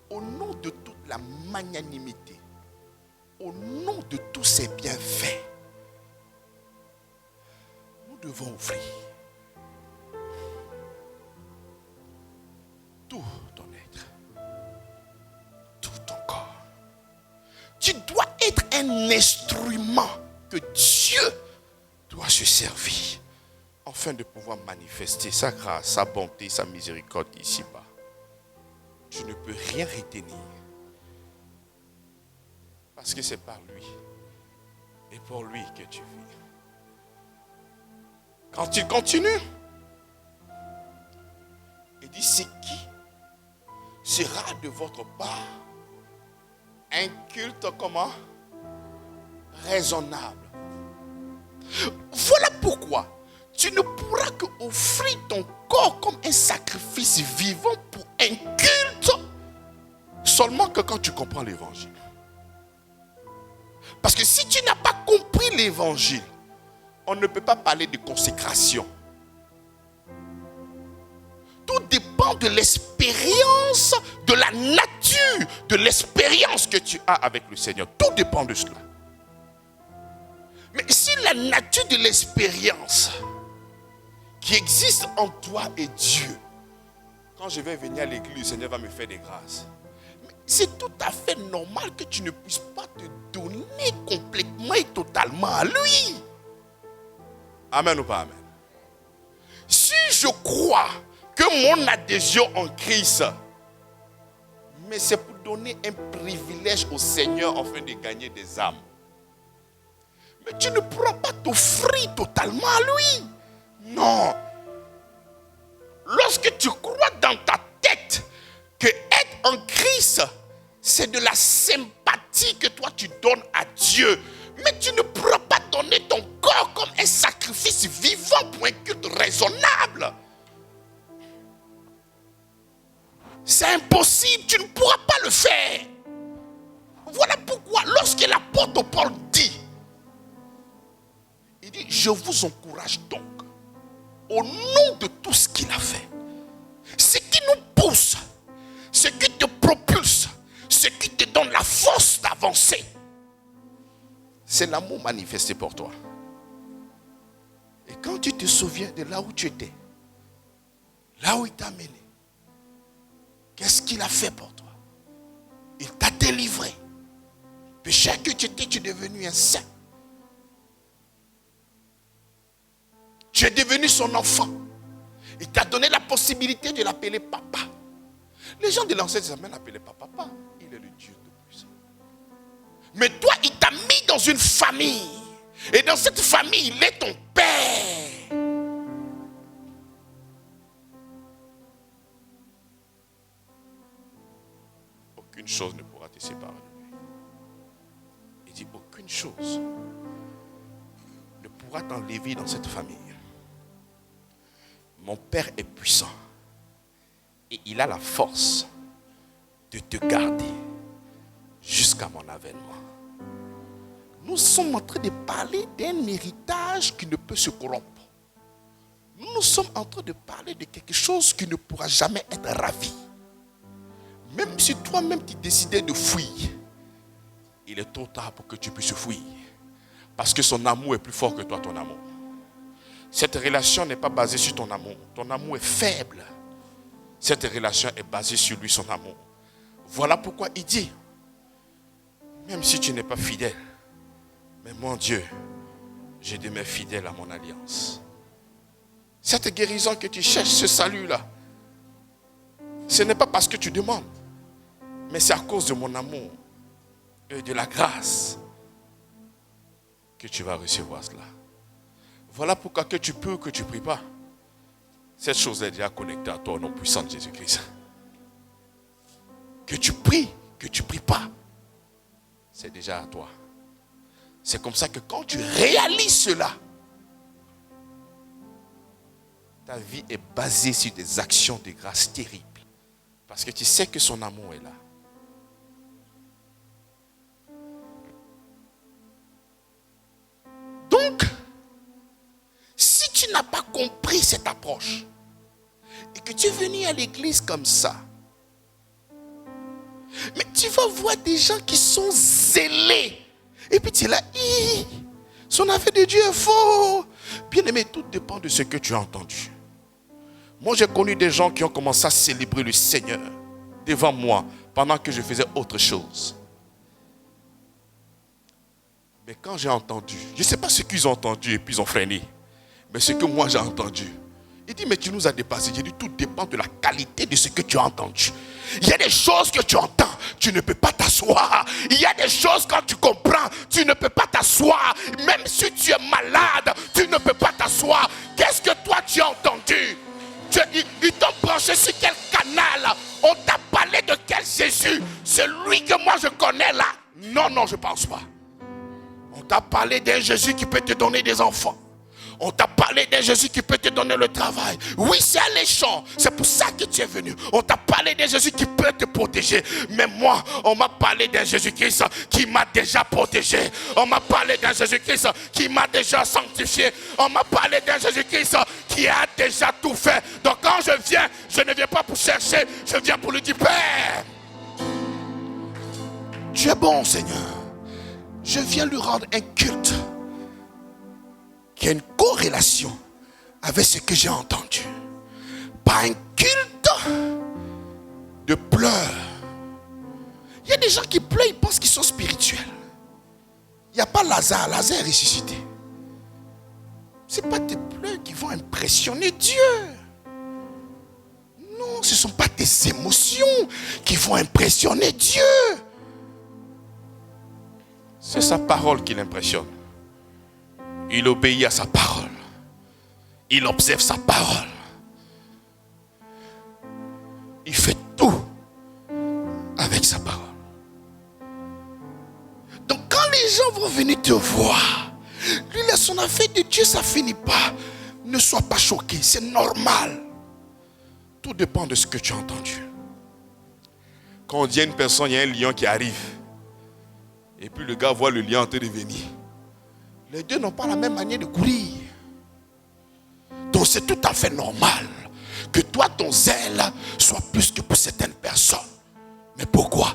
au nom de toute la magnanimité, au nom de tous ces bienfaits, nous devons offrir tout ton être, tout ton corps. Tu dois être un instrument que Dieu doit se servir afin de pouvoir manifester sa grâce, sa bonté, sa miséricorde ici-bas. Tu ne peux rien retenir parce que c'est par lui et pour lui que tu vis. Quand il continue, il dit, c'est qui sera de votre part un culte comment? Raisonnable. Voilà pourquoi tu ne pourras que offrir ton corps comme un sacrifice vivant pour un culte seulement que quand tu comprends l'évangile. Parce que si tu n'as pas compris l'évangile, on ne peut pas parler de consécration. Tout dépend de l'expérience, de la nature, de l'expérience que tu as avec le Seigneur. Tout dépend de cela. Mais si la nature de l'expérience qui existe en toi et Dieu, quand je vais venir à l'église, le Seigneur va me faire des grâces. Mais c'est tout à fait normal que tu ne puisses pas te donner complètement et totalement à lui. Amen ou pas amen? Si je crois que mon adhésion en Christ, mais c'est pour donner un privilège au Seigneur afin de gagner des âmes. Mais tu ne pourras pas t'offrir totalement à lui. Non. Lorsque tu crois dans ta tête que être en Christ, c'est de la sympathie que toi tu donnes à Dieu, mais tu ne pourras pas donner ton corps comme un sacrifice vivant pour un culte raisonnable. C'est impossible, tu ne pourras pas le faire. Voilà pourquoi lorsque l'apôtre Paul dit, il dit, je vous encourage donc, au nom de tout ce qu'il a fait, ce qui nous pousse, ce qui te propulse, ce qui te donne la force d'avancer, c'est l'amour manifesté pour toi. Et quand tu te souviens de là où tu étais, là où il t'a mené, qu'est-ce qu'il a fait pour toi? Il t'a délivré. Péché que tu étais, tu es devenu un saint. Tu es devenu son enfant. Il t'a donné la possibilité de l'appeler papa. Les gens de l'ancien testament l'appelaient pas papa. Il est le Dieu Tout-Puissant. Mais toi, il t'a mis dans une famille. Et dans cette famille, il est ton père. Aucune chose ne pourra te séparer de lui. Il dit, aucune chose ne pourra t'enlever dans cette famille. Mon Père est puissant et il a la force de te garder jusqu'à mon avènement. Nous sommes en train de parler d'un héritage qui ne peut se corrompre. Nous sommes en train de parler de quelque chose qui ne pourra jamais être ravi. Même si toi-même tu décidais de fuir, il est trop tard pour que tu puisses fuir. Parce que son amour est plus fort que toi, ton amour. Cette relation n'est pas basée sur ton amour. Ton amour est faible. Cette relation est basée sur lui, son amour. Voilà pourquoi il dit, même si tu n'es pas fidèle, mais mon Dieu, je demeure fidèle à mon alliance. Cette guérison que tu cherches, ce salut-là, ce n'est pas parce que tu demandes, mais c'est à cause de mon amour et de la grâce que tu vas recevoir cela. Voilà pourquoi que tu peux ou que tu ne pries pas, cette chose est déjà connectée à toi au nom puissant de Jésus-Christ. Que tu pries, que tu ne pries pas, c'est déjà à toi. C'est comme ça que quand tu réalises cela, ta vie est basée sur des actions de grâce terribles. Parce que tu sais que son amour est là. Donc, si tu n'as pas compris cette approche, et que tu es venu à l'église comme ça, mais tu vas voir des gens qui sont zélés. Et puis tu es là, son affaire de Dieu est faux. Bien aimé, tout dépend de ce que tu as entendu. Moi, j'ai connu des gens qui ont commencé à célébrer le Seigneur devant moi pendant que je faisais autre chose. Mais quand j'ai entendu, je ne sais pas ce qu'ils ont entendu et puis ils ont freiné, mais ce que moi j'ai entendu, il dit, mais tu nous as dépassé. J'ai dit, tout dépend de la qualité de ce que tu as entendu. Il y a des choses que tu entends, tu ne peux pas t'asseoir. Il y a des choses quand tu comprends, tu ne peux pas t'asseoir. Même si tu es malade, tu ne peux pas t'asseoir. Qu'est-ce que toi tu as entendu? Ils t'ont branché sur quel canal? On t'a parlé de quel Jésus? Celui que moi je connais là? Non, je ne pense pas. On t'a parlé d'un Jésus qui peut te donner des enfants. On t'a parlé d'un Jésus qui peut te donner le travail. Oui, c'est alléchant. C'est pour ça que tu es venu. On t'a parlé d'un Jésus qui peut te protéger. Mais moi, on m'a parlé d'un Jésus-Christ qui m'a déjà protégé. On m'a parlé d'un Jésus-Christ qui m'a déjà sanctifié. On m'a parlé d'un Jésus-Christ qui a déjà tout fait. Donc quand je viens, je ne viens pas pour chercher. Je viens pour lui dire, Père, tu es bon, Seigneur. Je viens lui rendre un culte qui a une corrélation avec ce que j'ai entendu. Pas un culte de pleurs. Il y a des gens qui pleurent, ils pensent qu'ils sont spirituels. Il n'y a pas Lazare. Lazare est ressuscité. Ce n'est pas tes pleurs qui vont impressionner Dieu. Non, ce ne sont pas tes émotions qui vont impressionner Dieu. C'est sa parole qui l'impressionne. Il obéit à sa parole. Il observe sa parole. Il fait tout avec sa parole. Donc quand les gens vont venir te voir, lui, là, son affaire de Dieu, ça finit pas. Ne sois pas choqué, c'est normal. Tout dépend de ce que tu as entendu. Quand on dit à une personne, il y a un lion qui arrive. Et puis le gars voit le lion en train de venir. Les deux n'ont pas la même manière de courir. Donc c'est tout à fait normal que toi, ton zèle soit plus que pour certaines personnes. Mais pourquoi?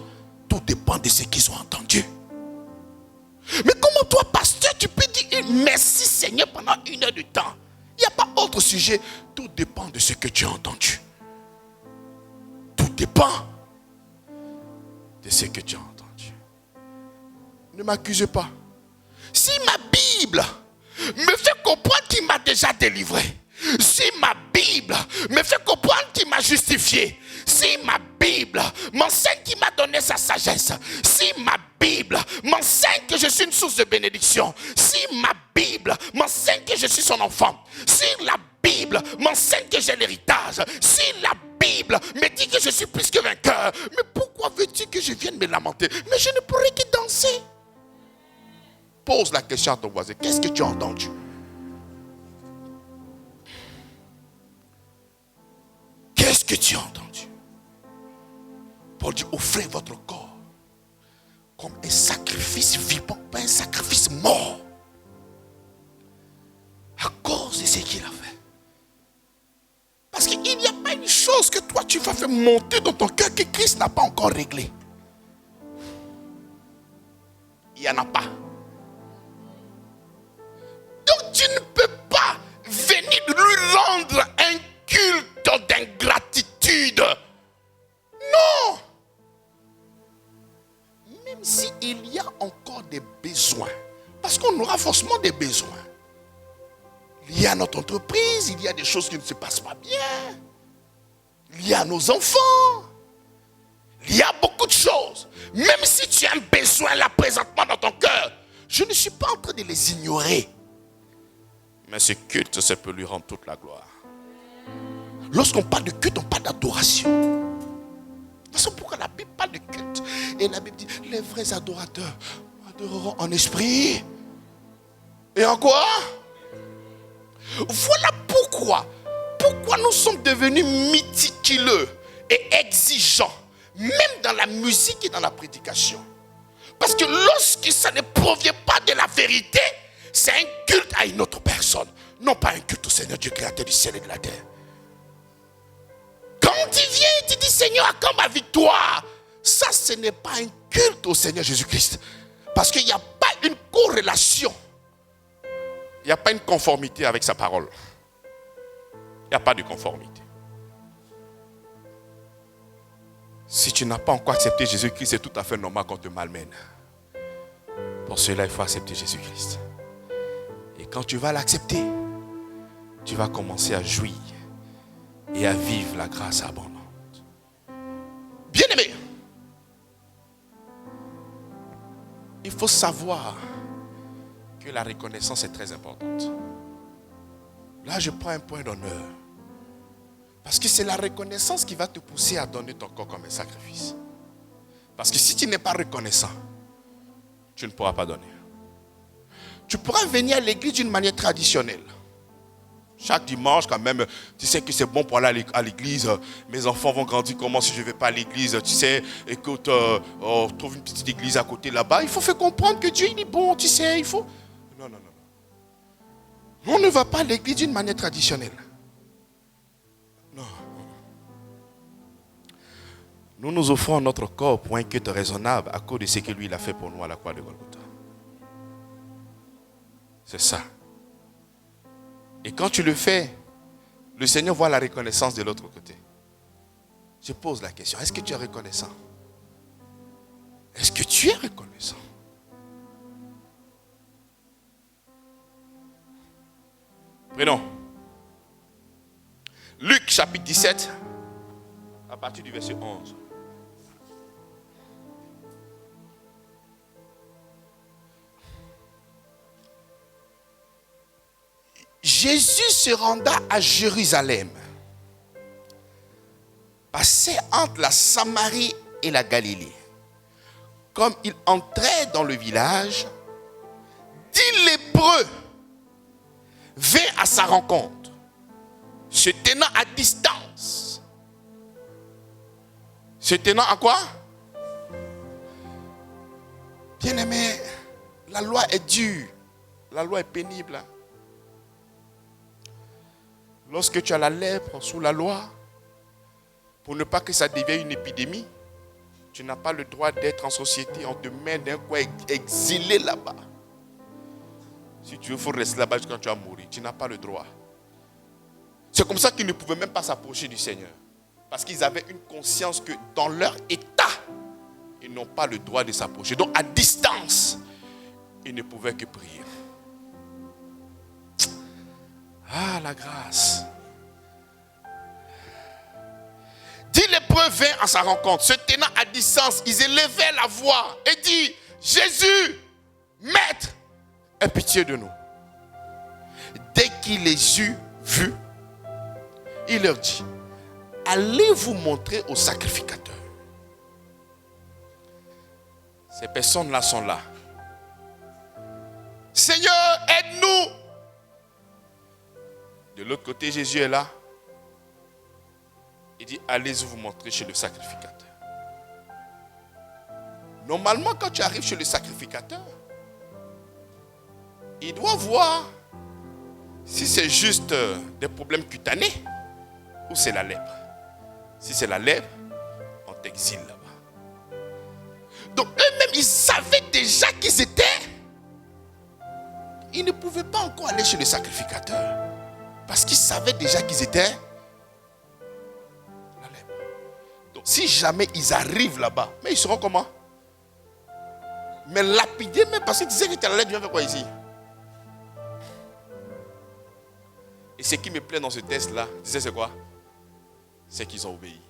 Tout dépend de ce qu'ils ont entendu. Mais comment toi, pasteur, tu peux dire merci Seigneur pendant 1 heure de temps? Il n'y a pas autre sujet. Tout dépend de ce que tu as entendu. Tout dépend de ce que tu as entendu. Ne m'accusez pas. Si ma Bible me fait comprendre qu'il m'a déjà délivré, si ma Bible me fait comprendre qu'il m'a justifié, si ma Bible m'enseigne qu'il m'a donné sa sagesse, si ma Bible m'enseigne que je suis une source de bénédiction, si ma Bible m'enseigne que je suis son enfant, si la Bible m'enseigne que j'ai l'héritage, si la Bible me dit que je suis plus que vainqueur, mais pourquoi veux-tu que je vienne me lamenter? Mais je ne pourrai que danser. Pose la question à ton voisin. Qu'est-ce que tu as entendu? Qu'est-ce que tu as entendu? Paul dit, offrez votre corps comme un sacrifice vivant, pas un sacrifice mort. À cause de ce qu'il a fait. Parce qu'il n'y a pas une chose que toi tu vas faire monter dans ton cœur que Christ n'a pas encore réglé. Il n'y en a pas. Donc tu ne peux pas venir lui rendre un culte d'ingratitude. Non. Même s'il y a encore des besoins. Parce qu'on aura forcément des besoins. Il y a notre entreprise, il y a des choses qui ne se passent pas bien. Il y a nos enfants. Il y a beaucoup de choses. Même si tu as un besoin là présentement dans ton cœur, je ne suis pas en train de les ignorer. Mais ce culte, ça peut lui rendre toute la gloire. Lorsqu'on parle de culte, on parle d'adoration. C'est pourquoi la Bible parle de culte. Et la Bible dit, les vrais adorateurs adoreront en esprit. Et en quoi? Voilà pourquoi pourquoi nous sommes devenus méticuleux et exigeants, même dans la musique et dans la prédication? Parce que lorsque ça ne provient pas de la vérité, c'est un culte à une autre personne, non pas un culte au Seigneur Dieu créateur du ciel et de la terre. Quand tu viens et tu dis Seigneur, accorde ma victoire, ça ce n'est pas un culte au Seigneur Jésus-Christ. Parce qu'il n'y a pas une corrélation. Il n'y a pas une conformité avec sa parole. Il n'y a pas de conformité. Si tu n'as pas encore accepté Jésus-Christ, c'est tout à fait normal qu'on te malmène. Pour cela, il faut accepter Jésus-Christ. Et quand tu vas l'accepter, tu vas commencer à jouir et à vivre la grâce abondante. Bien-aimé, il faut savoir que la reconnaissance est très importante. Là, je prends un point d'honneur. Parce que c'est la reconnaissance qui va te pousser à donner ton corps comme un sacrifice. Parce que si tu n'es pas reconnaissant, tu ne pourras pas donner. Tu pourras venir à l'église d'une manière traditionnelle. Chaque dimanche, quand même, tu sais que c'est bon pour aller à l'église. Mes enfants vont grandir comment si je ne vais pas à l'église? Tu sais, écoute, on trouve une petite église à côté là-bas. Il faut faire comprendre que Dieu il est bon, tu sais, il faut... Non. On ne va pas à l'église d'une manière traditionnelle. Non. Nous nous offrons notre corps pour un culte raisonnable à cause de ce que lui il a fait pour nous à la croix de Golgotha. C'est ça. Et quand tu le fais, le Seigneur voit la reconnaissance de l'autre côté. Je pose la question, est-ce que tu es reconnaissant? Est-ce que tu es reconnaissant? Prenons Luc chapitre 17, à partir du verset 11. Jésus se renda à Jérusalem, passait entre la Samarie et la Galilée. Comme il entrait dans le village, 10 lépreux vint à sa rencontre, se tenant à distance. Se tenant à quoi? Bien-aimé, la loi est dure, la loi est pénible. Lorsque tu as la lèpre sous la loi, pour ne pas que ça devienne une épidémie, tu n'as pas le droit d'être en société. On te met d'un coin exilé là-bas. Si tu veux, il faut rester là-bas quand tu vas mourir. Tu n'as pas le droit. C'est comme ça qu'ils ne pouvaient même pas s'approcher du Seigneur. Parce qu'ils avaient une conscience que dans leur état, ils n'ont pas le droit de s'approcher. Donc à distance, ils ne pouvaient que prier. Ah, la grâce. 10 lépreux vinrent à sa rencontre, se tenant à distance, ils élevaient la voix et dit, Jésus, Maître, aie pitié de nous. Dès qu'il les eut vus, il leur dit, allez vous montrer au sacrificateur. Ces personnes-là sont là. Seigneur, aide-nous. De l'autre côté, Jésus est là. Il dit, allez vous montrer chez le sacrificateur. Normalement, quand tu arrives chez le sacrificateur, il doit voir si c'est juste des problèmes cutanés ou c'est la lèpre. Si c'est la lèpre, on t'exile là-bas. Donc eux-mêmes, ils savaient déjà qu'ils étaient. Ils ne pouvaient pas encore aller chez le sacrificateur. Parce qu'ils savaient déjà qu'ils étaient la lèpre. Donc si jamais ils arrivent là-bas, mais ils seront comment? Mais lapidés même parce qu'ils disaient que tu es la lèpre, tu viens faire quoi ici? Et ce qui me plaît dans ce texte-là, c'est quoi? C'est qu'ils ont obéi.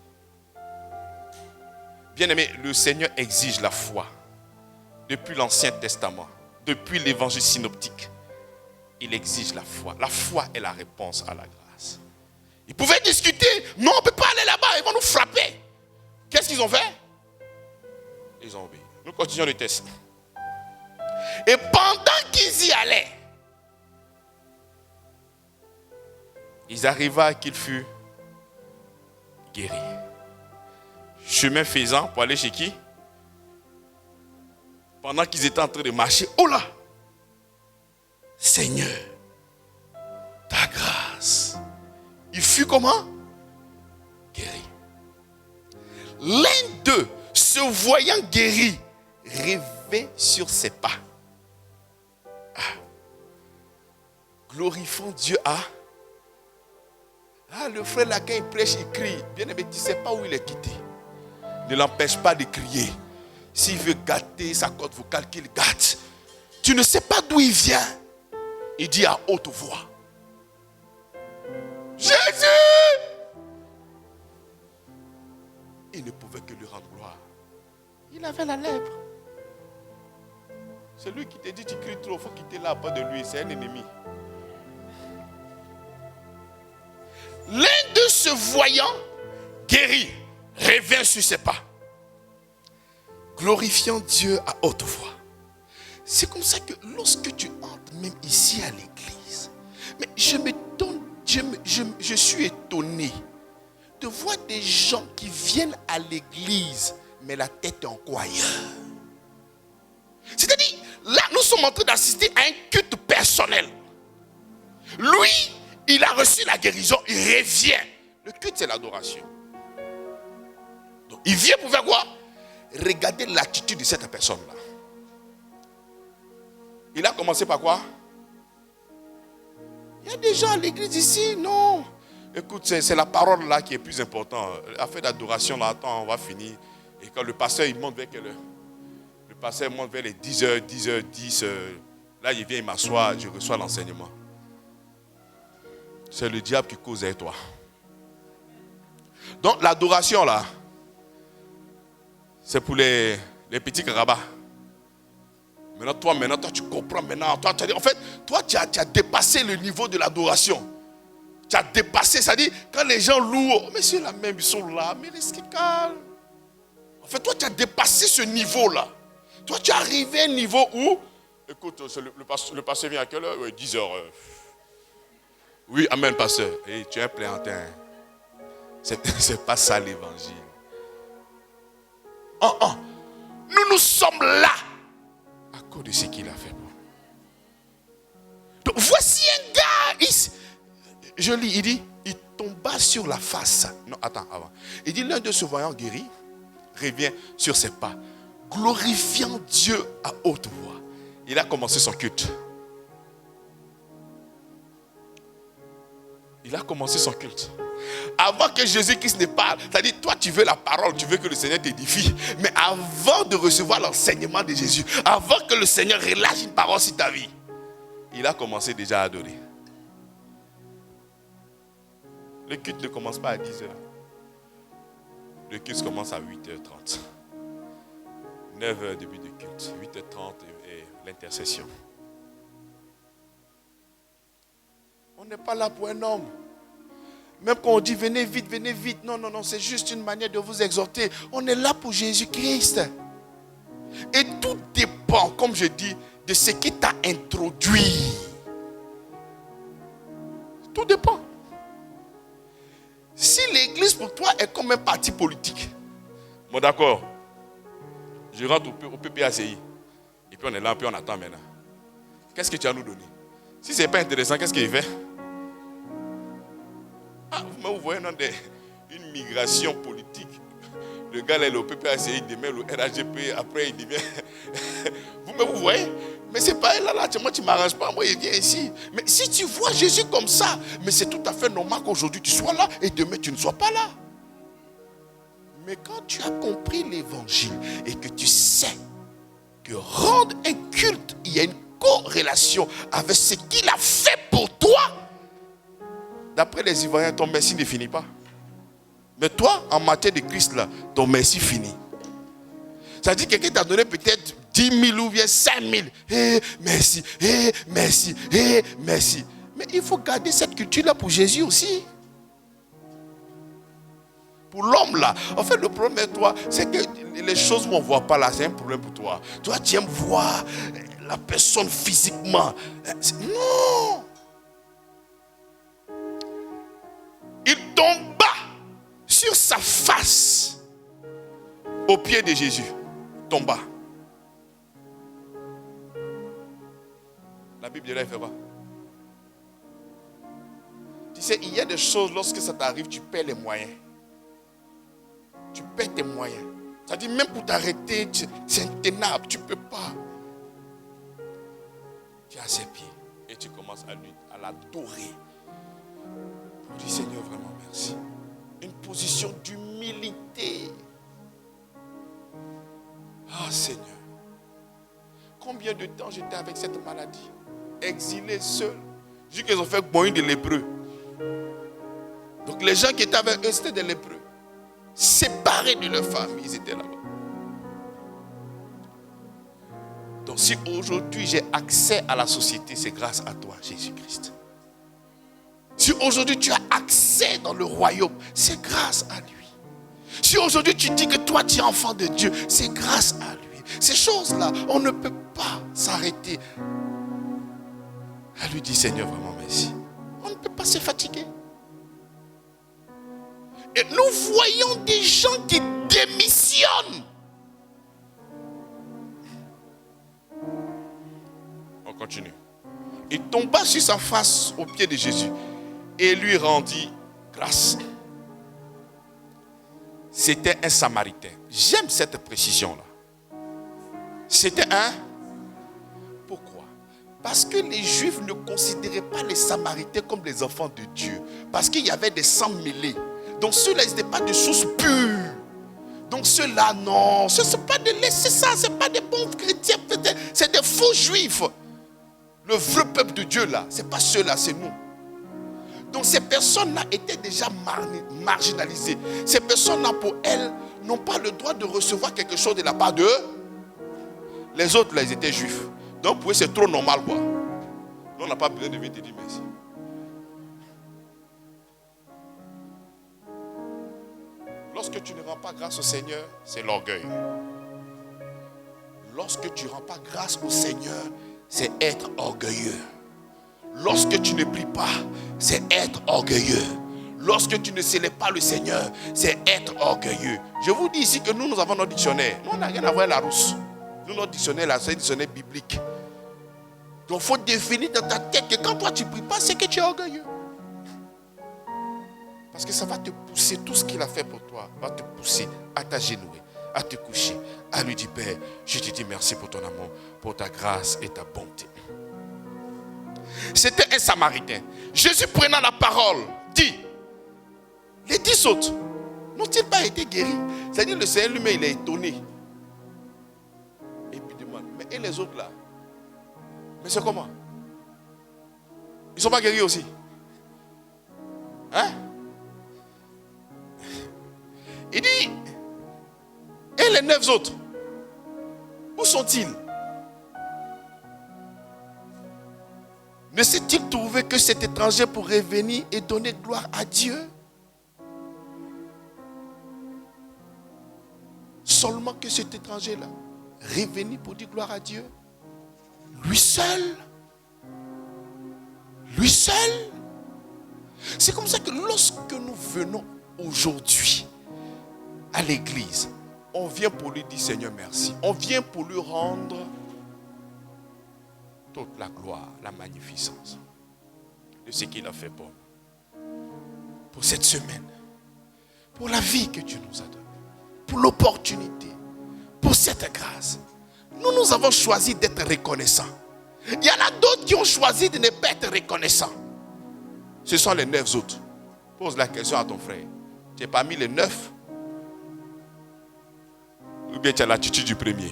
Bien-aimé, le Seigneur exige la foi. Depuis l'Ancien Testament, depuis l'Évangile synoptique, il exige la foi. La foi est la réponse à la grâce. Ils pouvaient discuter. Non, on ne peut pas aller là-bas, ils vont nous frapper. Qu'est-ce qu'ils ont fait? Ils ont obéi. Nous continuons le texte. Et pendant qu'ils y allaient, il arriva qu'il fut guéri. Chemin faisant pour aller chez qui? Pendant qu'ils étaient en train de marcher, oh là! Seigneur, ta grâce. Il fut comment? Guéri. L'un d'eux, se voyant guéri, revint sur ses pas. Glorifiant Dieu à... le frère là, quand il prêche, il crie. Bien aimé, tu ne sais pas où il est quitté. Ne l'empêche pas de crier. S'il veut gâter sa corde vocale, qu'il gâte. Tu ne sais pas d'où il vient. Il dit à haute voix: Jésus! Il ne pouvait que lui rendre gloire. Il avait la lèpre. Celui qui te dit tu cries trop, il faut quitter là, pas de lui, c'est un ennemi. L'un d'eux se voyant guéri, revint sur ses pas, glorifiant Dieu à haute voix. C'est comme ça que lorsque tu entres même ici à l'église, mais je suis étonné de voir des gens qui viennent à l'église, mais la tête est encore ailleurs. C'est-à-dire, là, nous sommes en train d'assister à un culte personnel. Lui, il a reçu la guérison, il revient. Le culte, c'est l'adoration. Donc, il vient pour faire quoi? Regardez l'attitude de cette personne-là. Il a commencé par quoi? Il y a des gens à l'église ici, non. Écoute, c'est la parole là qui est plus importante. L'affaire d'adoration, là, attends, on va finir. Et quand le pasteur, il monte vers quelle heure? Le pasteur monte vers les 10h, 10h10. Là, il vient, il m'assoit, je reçois l'enseignement. C'est le diable qui cause avec toi. Donc, l'adoration, là, c'est pour les petits carabas. Maintenant, toi, tu comprends. En fait, toi, tu as dépassé le niveau de l'adoration. Tu as dépassé, c'est-à-dire, quand les gens louent, oh, mais c'est la même, ils sont là, mais restez calme. En fait, toi, tu as dépassé ce niveau-là. Toi, tu es arrivé à un niveau où, écoute, le pasteur vient à quelle heure? 10h. Oui, amen, pasteur. Hey, tu es un plaisantin. C'est pas ça l'évangile. Nous sommes là à cause de ce qu'il a fait pour nous. Donc, voici un gars. Je lis, il dit, il tomba sur la face. Non, attends, avant. Il dit, l'un de se voyant guéri, revient sur ses pas, glorifiant Dieu à haute voix. Il a commencé son culte. Il a commencé son culte. Avant que Jésus-Christ ne parle, c'est-à-dire, toi tu veux la parole, tu veux que le Seigneur t'édifie. Mais avant de recevoir l'enseignement de Jésus, avant que le Seigneur relâche une parole sur ta vie, il a commencé déjà à adorer. Le culte ne commence pas à 10h. Le culte commence à 8h30. 9h début de culte. 8h30 et l'intercession. On n'est pas là pour un homme. Même quand on dit venez vite. Non, c'est juste une manière de vous exhorter. On est là pour Jésus-Christ. Et tout dépend, comme je dis, de ce qui t'a introduit. Tout dépend. Si l'église pour toi est comme un parti politique, bon d'accord, je rentre au PPACI, et puis on est là, puis on attend maintenant. Qu'est-ce que tu as à nous donner? Si ce n'est pas intéressant, qu'est-ce qu'il fait? Vous voyez une migration politique. Le gars là, il est au PPACI, demain le RAGP, après il devient... vous voyez? Mais c'est pas là, moi tu ne m'arranges pas, moi il vient ici. Mais si tu vois Jésus comme ça, mais c'est tout à fait normal qu'aujourd'hui tu sois là et demain tu ne sois pas là. Mais quand tu as compris l'évangile et que tu sais que rendre un culte, il y a une corrélation avec ce qu'il a fait pour toi, d'après les Ivoiriens, ton merci ne finit pas. Mais toi, en matière de Christ, là, ton merci finit. Ça dit que quelqu'un t'a donné peut-être 10 000 ou bien 5 000. Merci. Mais il faut garder cette culture-là pour Jésus aussi. Pour l'homme là. En fait, le problème avec toi, c'est que les choses où on ne voit pas là, c'est un problème pour toi. Toi, tu aimes voir la personne physiquement. Non. tomba sur sa face au pied de Jésus. Tomba. La Bible là, il fait quoi? Tu sais, il y a des choses, lorsque ça t'arrive, tu perds les moyens. Tu perds tes moyens. C'est-à-dire, même pour t'arrêter, c'est intenable, tu ne peux pas. Tu es à ses pieds et tu commences à l'adorer. Pour dire, Seigneur, vraiment merci. Une position d'humilité. Ah, Seigneur. Combien de temps j'étais avec cette maladie? Exilé, seul. Jusqu'à qu'ils ont fait bonheur de lépreux. Donc les gens qui étaient avec eux, c'était des lépreux. Séparés de leur famille, ils étaient là-bas. Donc si aujourd'hui j'ai accès à la société, c'est grâce à toi, Jésus-Christ. Si aujourd'hui tu as accès dans le royaume, c'est grâce à lui. Si aujourd'hui tu dis que toi tu es enfant de Dieu, c'est grâce à lui. Ces choses-là, on ne peut pas s'arrêter à lui dire, Seigneur, vraiment merci. On ne peut pas se fatiguer. Et nous voyons des gens qui démissionnent. On continue. Il tomba sur sa face au pied de Jésus et lui rendit grâce. C'était un Samaritain. J'aime cette précision-là. C'était un... Pourquoi? Parce que les Juifs ne considéraient pas les Samaritains comme les enfants de Dieu. Parce qu'il y avait des sangs mêlés. Donc ceux-là, ils n'étaient pas de source pure. Donc ceux-là, non. Ce n'est pas de laisser ça. Ce n'est pas des bons chrétiens. C'est des faux Juifs. Le vrai peuple de Dieu, là, ce n'est pas ceux-là, c'est nous. Donc ces personnes-là étaient déjà marginalisées. Ces personnes-là, pour elles, n'ont pas le droit de recevoir quelque chose de la part d'eux. Les autres, là, ils étaient juifs. Donc pour eux, c'est trop normal, quoi. Nous, on n'a pas besoin de venir te dire merci. Lorsque tu ne rends pas grâce au Seigneur, c'est l'orgueil. Lorsque tu ne rends pas grâce au Seigneur, c'est être orgueilleux. Lorsque tu ne pries pas, c'est être orgueilleux. Lorsque tu ne célèbres pas le Seigneur, c'est être orgueilleux. Je vous dis ici que nous avons notre dictionnaire. Nous, on n'a rien à voir avec la rousse. Nous, notre dictionnaire, là, c'est un dictionnaire biblique. Donc, il faut définir dans ta tête que quand toi, tu ne pries pas, c'est que tu es orgueilleux. Parce que ça va te pousser, tout ce qu'il a fait pour toi, va te pousser à t'agenouiller, à te coucher, à lui dire, Père, je te dis merci pour ton amour, pour ta grâce et ta bonté. C'était un Samaritain. Jésus prenant la parole, dit, les 10 autres n'ont-ils pas été guéris? C'est-à-dire le Seigneur lui-même, il est étonné. Et puis il demande, mais et les autres là? Mais c'est comment? Ils ne sont pas guéris aussi? Hein? Il dit, et les 9 autres, où sont-ils? Ne s'est-il trouvé que cet étranger pour revenir et donner gloire à Dieu? Seulement que cet étranger-là, revenir pour dire gloire à Dieu? Lui seul? Lui seul? C'est comme ça que lorsque nous venons aujourd'hui à l'église, on vient pour lui dire Seigneur merci. On vient pour lui rendre toute la gloire, la magnificence de ce qu'il a fait pour nous. Pour cette semaine, pour la vie que Dieu nous a donnée, pour l'opportunité, pour cette grâce. Nous avons choisi d'être reconnaissants. Il y en a d'autres qui ont choisi de ne pas être reconnaissants. Ce sont les 9 autres. Pose la question à ton frère. Tu es parmi les 9? Ou bien tu as l'attitude du premier?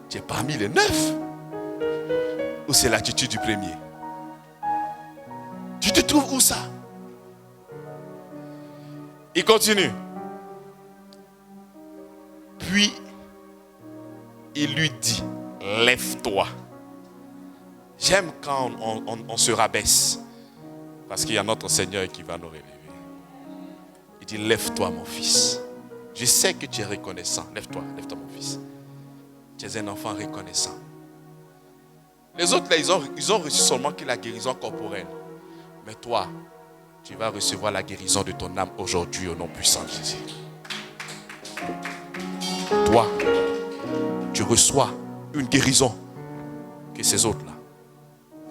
Tu es parmi les 9? Ou c'est l'attitude du premier? Tu te trouves où ça? Il continue. Puis, il lui dit, lève-toi. J'aime quand on se rabaisse. Parce qu'il y a notre Seigneur qui va nous relever. Il dit, lève-toi mon fils. Je sais que tu es reconnaissant. Lève-toi mon fils. Tu es un enfant reconnaissant. Les autres, là, ils ont reçu seulement que la guérison corporelle. Mais toi, tu vas recevoir la guérison de ton âme aujourd'hui au nom puissant de Jésus. Toi, tu reçois une guérison que ces autres-là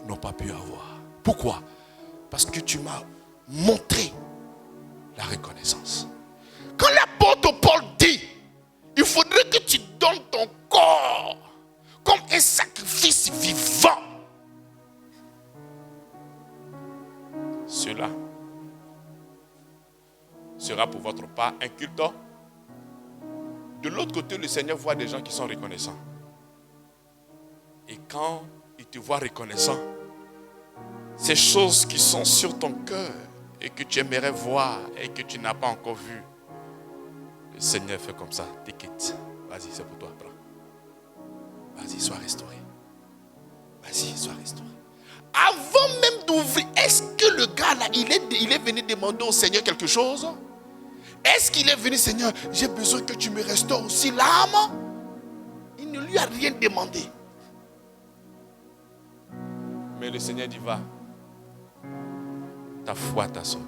n'ont pas pu avoir. Pourquoi? Parce que tu m'as montré la reconnaissance. Quand l'apôtre Paul dit, il faudrait que tu donnes ton corps comme un sacrifice vivant. Cela sera pour votre part un culte. De l'autre côté, le Seigneur voit des gens qui sont reconnaissants. Et quand il te voit reconnaissant, ces choses qui sont sur ton cœur et que tu aimerais voir et que tu n'as pas encore vu, le Seigneur fait comme ça, t'équipe. Vas-y, c'est pour toi, prends. Vas-y, sois restauré. Vas-y, sois restauré. Avant même d'ouvrir, est-ce que le gars là, il est venu demander au Seigneur quelque chose? Est-ce qu'il est venu, Seigneur, j'ai besoin que tu me restaures aussi l'âme? Il ne lui a rien demandé. Mais le Seigneur dit, va. Ta foi t'a sauvé.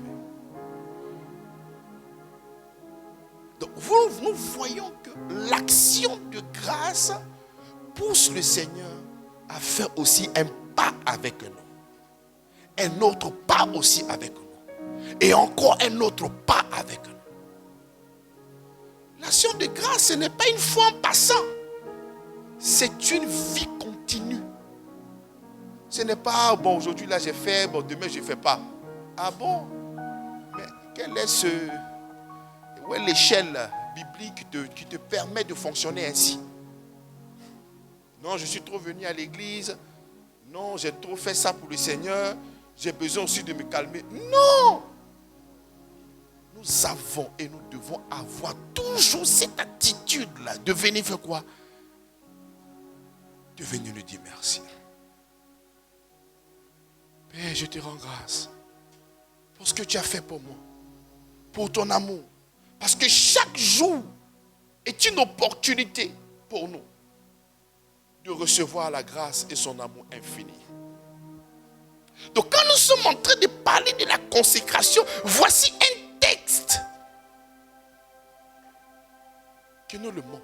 Donc, nous voyons que l'action de grâce pousse le Seigneur à faire aussi un pas avec nous. Un autre pas aussi avec nous. Et encore un autre pas avec nous. L'action de grâce, ce n'est pas une fois en passant. C'est une vie continue. Ce n'est pas, bon, aujourd'hui là j'ai fait, bon, demain je ne fais pas. Ah bon? Mais quel est où est l'échelle biblique qui te permet de fonctionner ainsi? Non, je suis trop venu à l'église. Non, j'ai trop fait ça pour le Seigneur. J'ai besoin aussi de me calmer. Non! Nous avons et nous devons avoir toujours cette attitude-là de venir faire quoi? De venir nous dire merci. Père, je te rends grâce pour ce que tu as fait pour moi, pour ton amour. Parce que chaque jour est une opportunité pour nous de recevoir la grâce et son amour infini. Donc quand nous sommes en train de parler de la consécration, voici un texte qui nous le montre.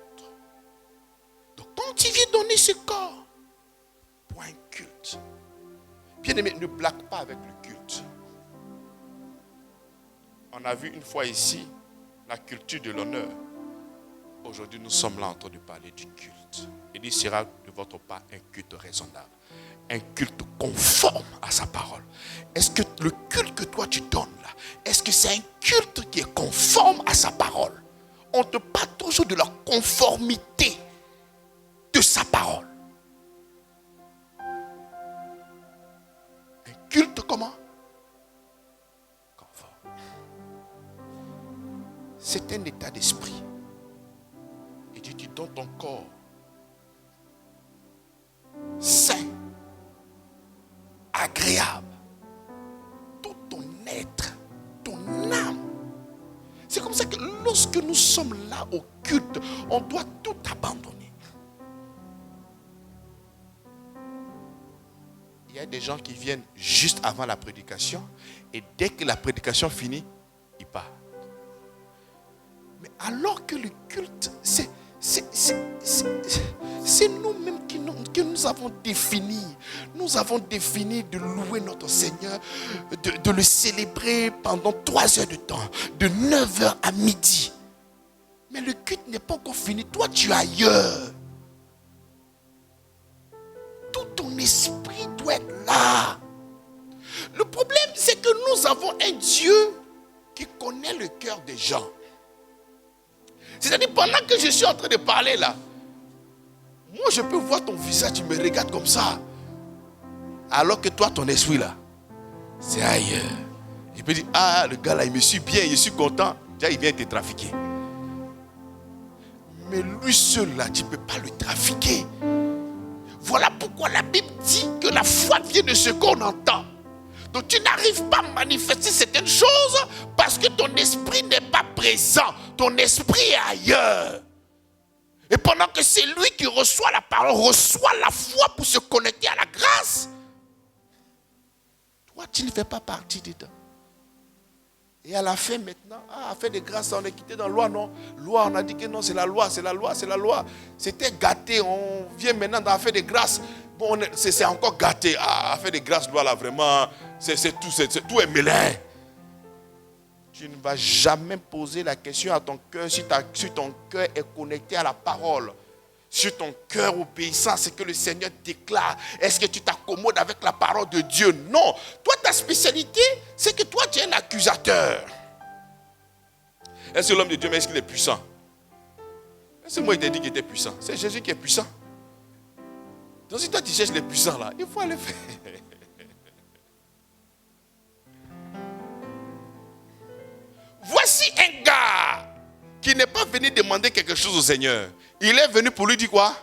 Donc quand tu viens donner ce corps pour un culte, bien-aimé, ne blague pas avec le culte. On a vu une fois ici la culture de l'honneur. Aujourd'hui, nous sommes là en train de parler du culte. Il dit, sera de votre part un culte raisonnable. Un culte conforme à sa parole. Est-ce que le culte que toi tu donnes là, est-ce que c'est un culte qui est conforme à sa parole? On te parle toujours de la conformité de sa parole. Un culte comment? Conforme. C'est un état d'esprit. Et Dieu dit, donne ton corps saint, agréable, tout ton être, ton âme. C'est comme ça que lorsque nous sommes là au culte, on doit tout abandonner. Il y a des gens qui viennent juste avant la prédication et dès que la prédication finit, ils partent. Mais alors que le culte, c'est nous-mêmes que nous avons défini. Nous avons défini de louer notre Seigneur, de le célébrer pendant 3 heures de temps, de 9h à midi. Mais le culte n'est pas encore fini. Toi, tu es ailleurs. Tout ton esprit doit être là. Le problème, c'est que nous avons un Dieu qui connaît le cœur des gens. C'est-à-dire, pendant que je suis en train de parler là, moi je peux voir ton visage, tu me regardes comme ça. Alors que toi, ton esprit là, c'est ailleurs. Je peux dire, ah, le gars là, il me suit bien, je suis content. Déjà, il vient te trafiquer. Mais lui seul là, tu ne peux pas le trafiquer. Voilà pourquoi la Bible dit que la foi vient de ce qu'on entend. Donc tu n'arrives pas à manifester certaines choses parce que ton esprit n'est pas présent. Ton esprit est ailleurs. Et pendant que c'est lui qui reçoit la parole, reçoit la foi pour se connecter à la grâce, toi, tu ne fais pas partie dedans. Et à la fin maintenant, à faire des grâces, on est quitté dans la loi, non? Loi, on a dit que non, c'est la loi, c'est la loi, c'est la loi. C'était gâté, on vient maintenant dans faire des grâces. Bon, c'est encore gâté. Ah, à faire des grâces, loi là, vraiment, tout est mêlé. Tu ne vas jamais poser la question à ton cœur si ton cœur est connecté à la parole. Si ton cœur obéissant à ce que le Seigneur déclare, est-ce que tu t'accommodes avec la parole de Dieu? Non. Toi, ta spécialité, c'est que toi, tu es un accusateur. Est-ce que l'homme de Dieu, mais est-ce qu'il est puissant? C'est moi qui t'ai dit qu'il était puissant. C'est Jésus qui est puissant. Donc si toi, tu cherches les puissants là, il faut aller faire. Voici un gars qui n'est pas venu demander quelque chose au Seigneur. Il est venu pour lui dire quoi?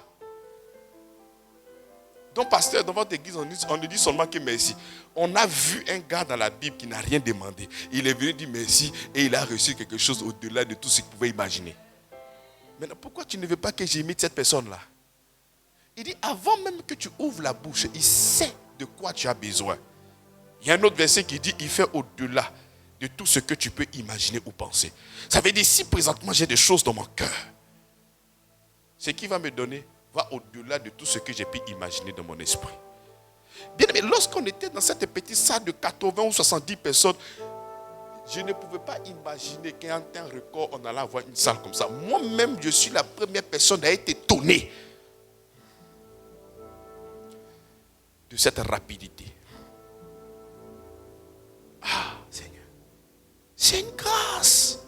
Donc, pasteur, dans votre église, on ne dit seulement que merci. On a vu un gars dans la Bible qui n'a rien demandé. Il est venu dire merci et il a reçu quelque chose au-delà de tout ce qu'il pouvait imaginer. Maintenant, pourquoi tu ne veux pas que j'imite cette personne-là? Il dit, avant même que tu ouvres la bouche, il sait de quoi tu as besoin. Il y a un autre verset qui dit, il fait au-delà de tout ce que tu peux imaginer ou penser. Ça veut dire, si présentement j'ai des choses dans mon cœur, ce qu'il va me donner va au-delà de tout ce que j'ai pu imaginer dans mon esprit. Bien aimé, lorsqu'on était dans cette petite salle de 80 ou 70 personnes, je ne pouvais pas imaginer qu'en temps record, on allait avoir une salle comme ça. Moi-même, je suis la première personne à être étonnée de cette rapidité. Ah, Seigneur, c'est une grâce.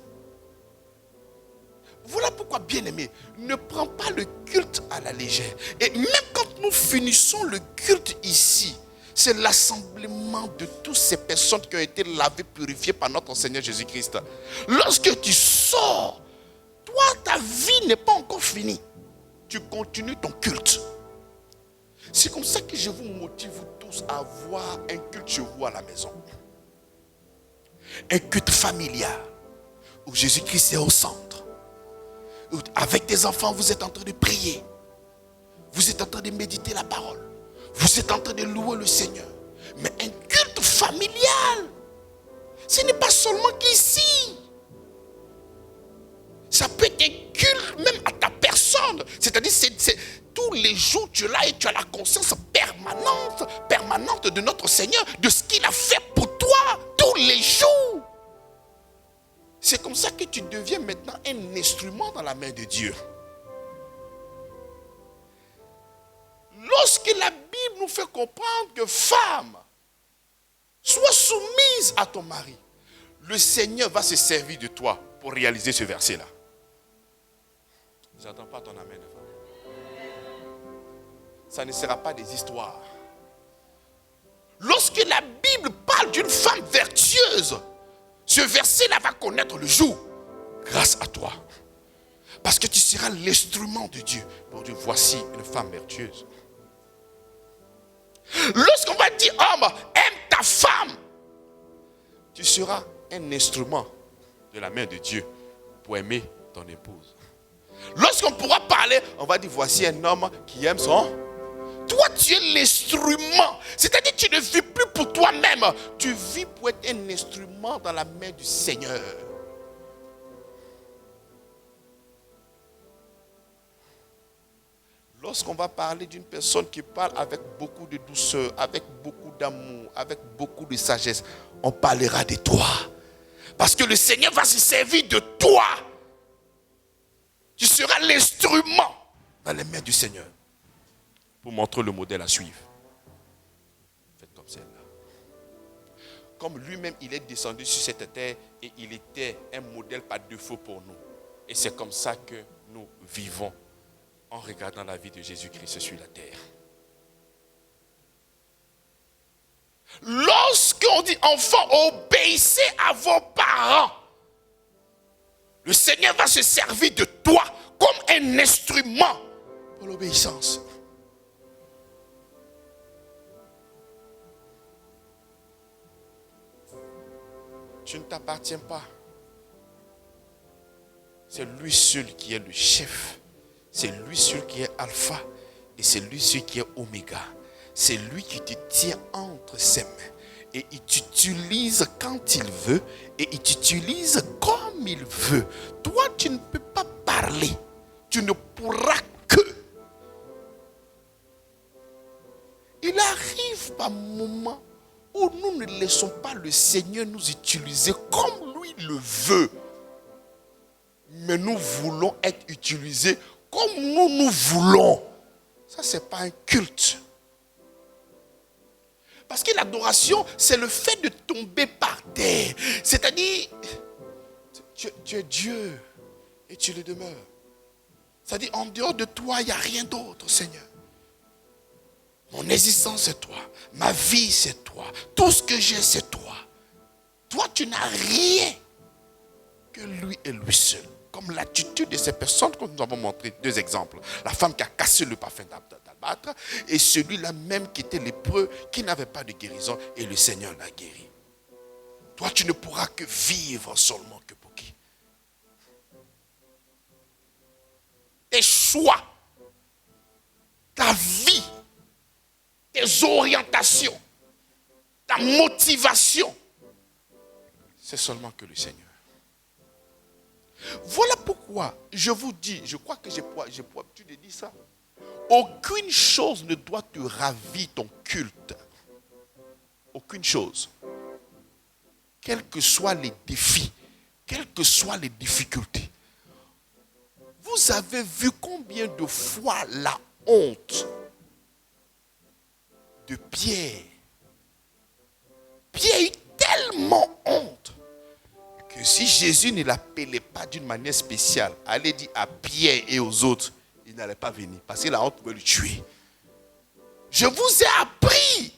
Voilà pourquoi, bien-aimé, ne prends pas le culte à la légère. Et même quand nous finissons le culte ici, c'est l'assemblement de toutes ces personnes qui ont été lavées, purifiées par notre Seigneur Jésus-Christ. Lorsque tu sors, toi, ta vie n'est pas encore finie. Tu continues ton culte. C'est comme ça que je vous motive tous à avoir un culte chez vous à la maison. Un culte familial où Jésus-Christ est au centre. Avec tes enfants, vous êtes en train de prier. Vous êtes en train de méditer la parole. Vous êtes en train de louer le Seigneur. Mais un culte familial, ce n'est pas seulement qu'ici. Ça peut être un culte même à ta personne. C'est-à-dire, c'est tous les jours tu es là et tu as la conscience permanente de notre Seigneur, de ce qu'il a fait pour toi tous les jours. C'est comme ça que tu deviens maintenant un instrument dans la main de Dieu. Lorsque la Bible nous fait comprendre que femme, sois soumise à ton mari, le Seigneur va se servir de toi pour réaliser ce verset-là. Je n'entends pas ton amen, femme. Ça ne sera pas des histoires. Lorsque la Bible parle d'une femme vertueuse, ce verset-là va connaître le jour grâce à toi. Parce que tu seras l'instrument de Dieu pour dire, voici une femme vertueuse. Lorsqu'on va dire, homme, aime ta femme, tu seras un instrument de la main de Dieu pour aimer ton épouse. Lorsqu'on pourra parler, on va dire, voici un homme qui aime son... Toi, tu es l'instrument. C'est-à-dire que tu ne vis plus pour toi-même. Tu vis pour être un instrument dans la main du Seigneur. Lorsqu'on va parler d'une personne qui parle avec beaucoup de douceur, avec beaucoup d'amour, avec beaucoup de sagesse, on parlera de toi. Parce que le Seigneur va se servir de toi. Tu seras l'instrument dans les mains du Seigneur. Pour montrer le modèle à suivre. Faites comme celle-là. Comme lui-même, il est descendu sur cette terre et il était un modèle par défaut pour nous. Et c'est comme ça que nous vivons en regardant la vie de Jésus-Christ sur la terre. Lorsqu'on dit enfants, obéissez à vos parents, le Seigneur va se servir de toi comme un instrument pour l'obéissance. Tu ne t'appartiens pas. C'est lui seul qui est le chef. C'est lui celui qui est alpha et c'est lui celui qui est oméga. C'est lui qui te tient entre ses mains. Et il t'utilise quand il veut et il t'utilise comme il veut. Toi, tu ne peux pas parler. Tu ne pourras que. Il arrive par moments où nous ne laissons pas le Seigneur nous utiliser comme lui le veut. Mais nous voulons être utilisés comme nous voulons. Ça, ce n'est pas un culte. Parce que l'adoration, c'est le fait de tomber par terre. C'est-à-dire, tu es Dieu et tu le demeures. C'est-à-dire, en dehors de toi, il n'y a rien d'autre, Seigneur. Mon existence, c'est toi. Ma vie, c'est toi. Tout ce que j'ai, c'est toi. Toi, tu n'as rien que lui et lui seul. Comme l'attitude de ces personnes que nous avons montré, 2 exemples. La femme qui a cassé le parfum d'albâtre et celui-là même qui était lépreux, qui n'avait pas de guérison et le Seigneur l'a guéri. Toi, tu ne pourras que vivre seulement que pour qui? Tes choix, ta vie, tes orientations, ta motivation, c'est seulement que le Seigneur. Voilà pourquoi je vous dis, je crois que j'ai pour habitude de dire ça. Aucune chose ne doit te ravir ton culte. Aucune chose. Quels que soient les défis, quelles que soient les difficultés. Vous avez vu combien de fois la honte de Pierre. Pierre a eu tellement honte que si Jésus ne l'appelait pas d'une manière spéciale, allait dire à Pierre et aux autres, il n'allait pas venir parce que la honte pouvait le tuer. Je vous ai appris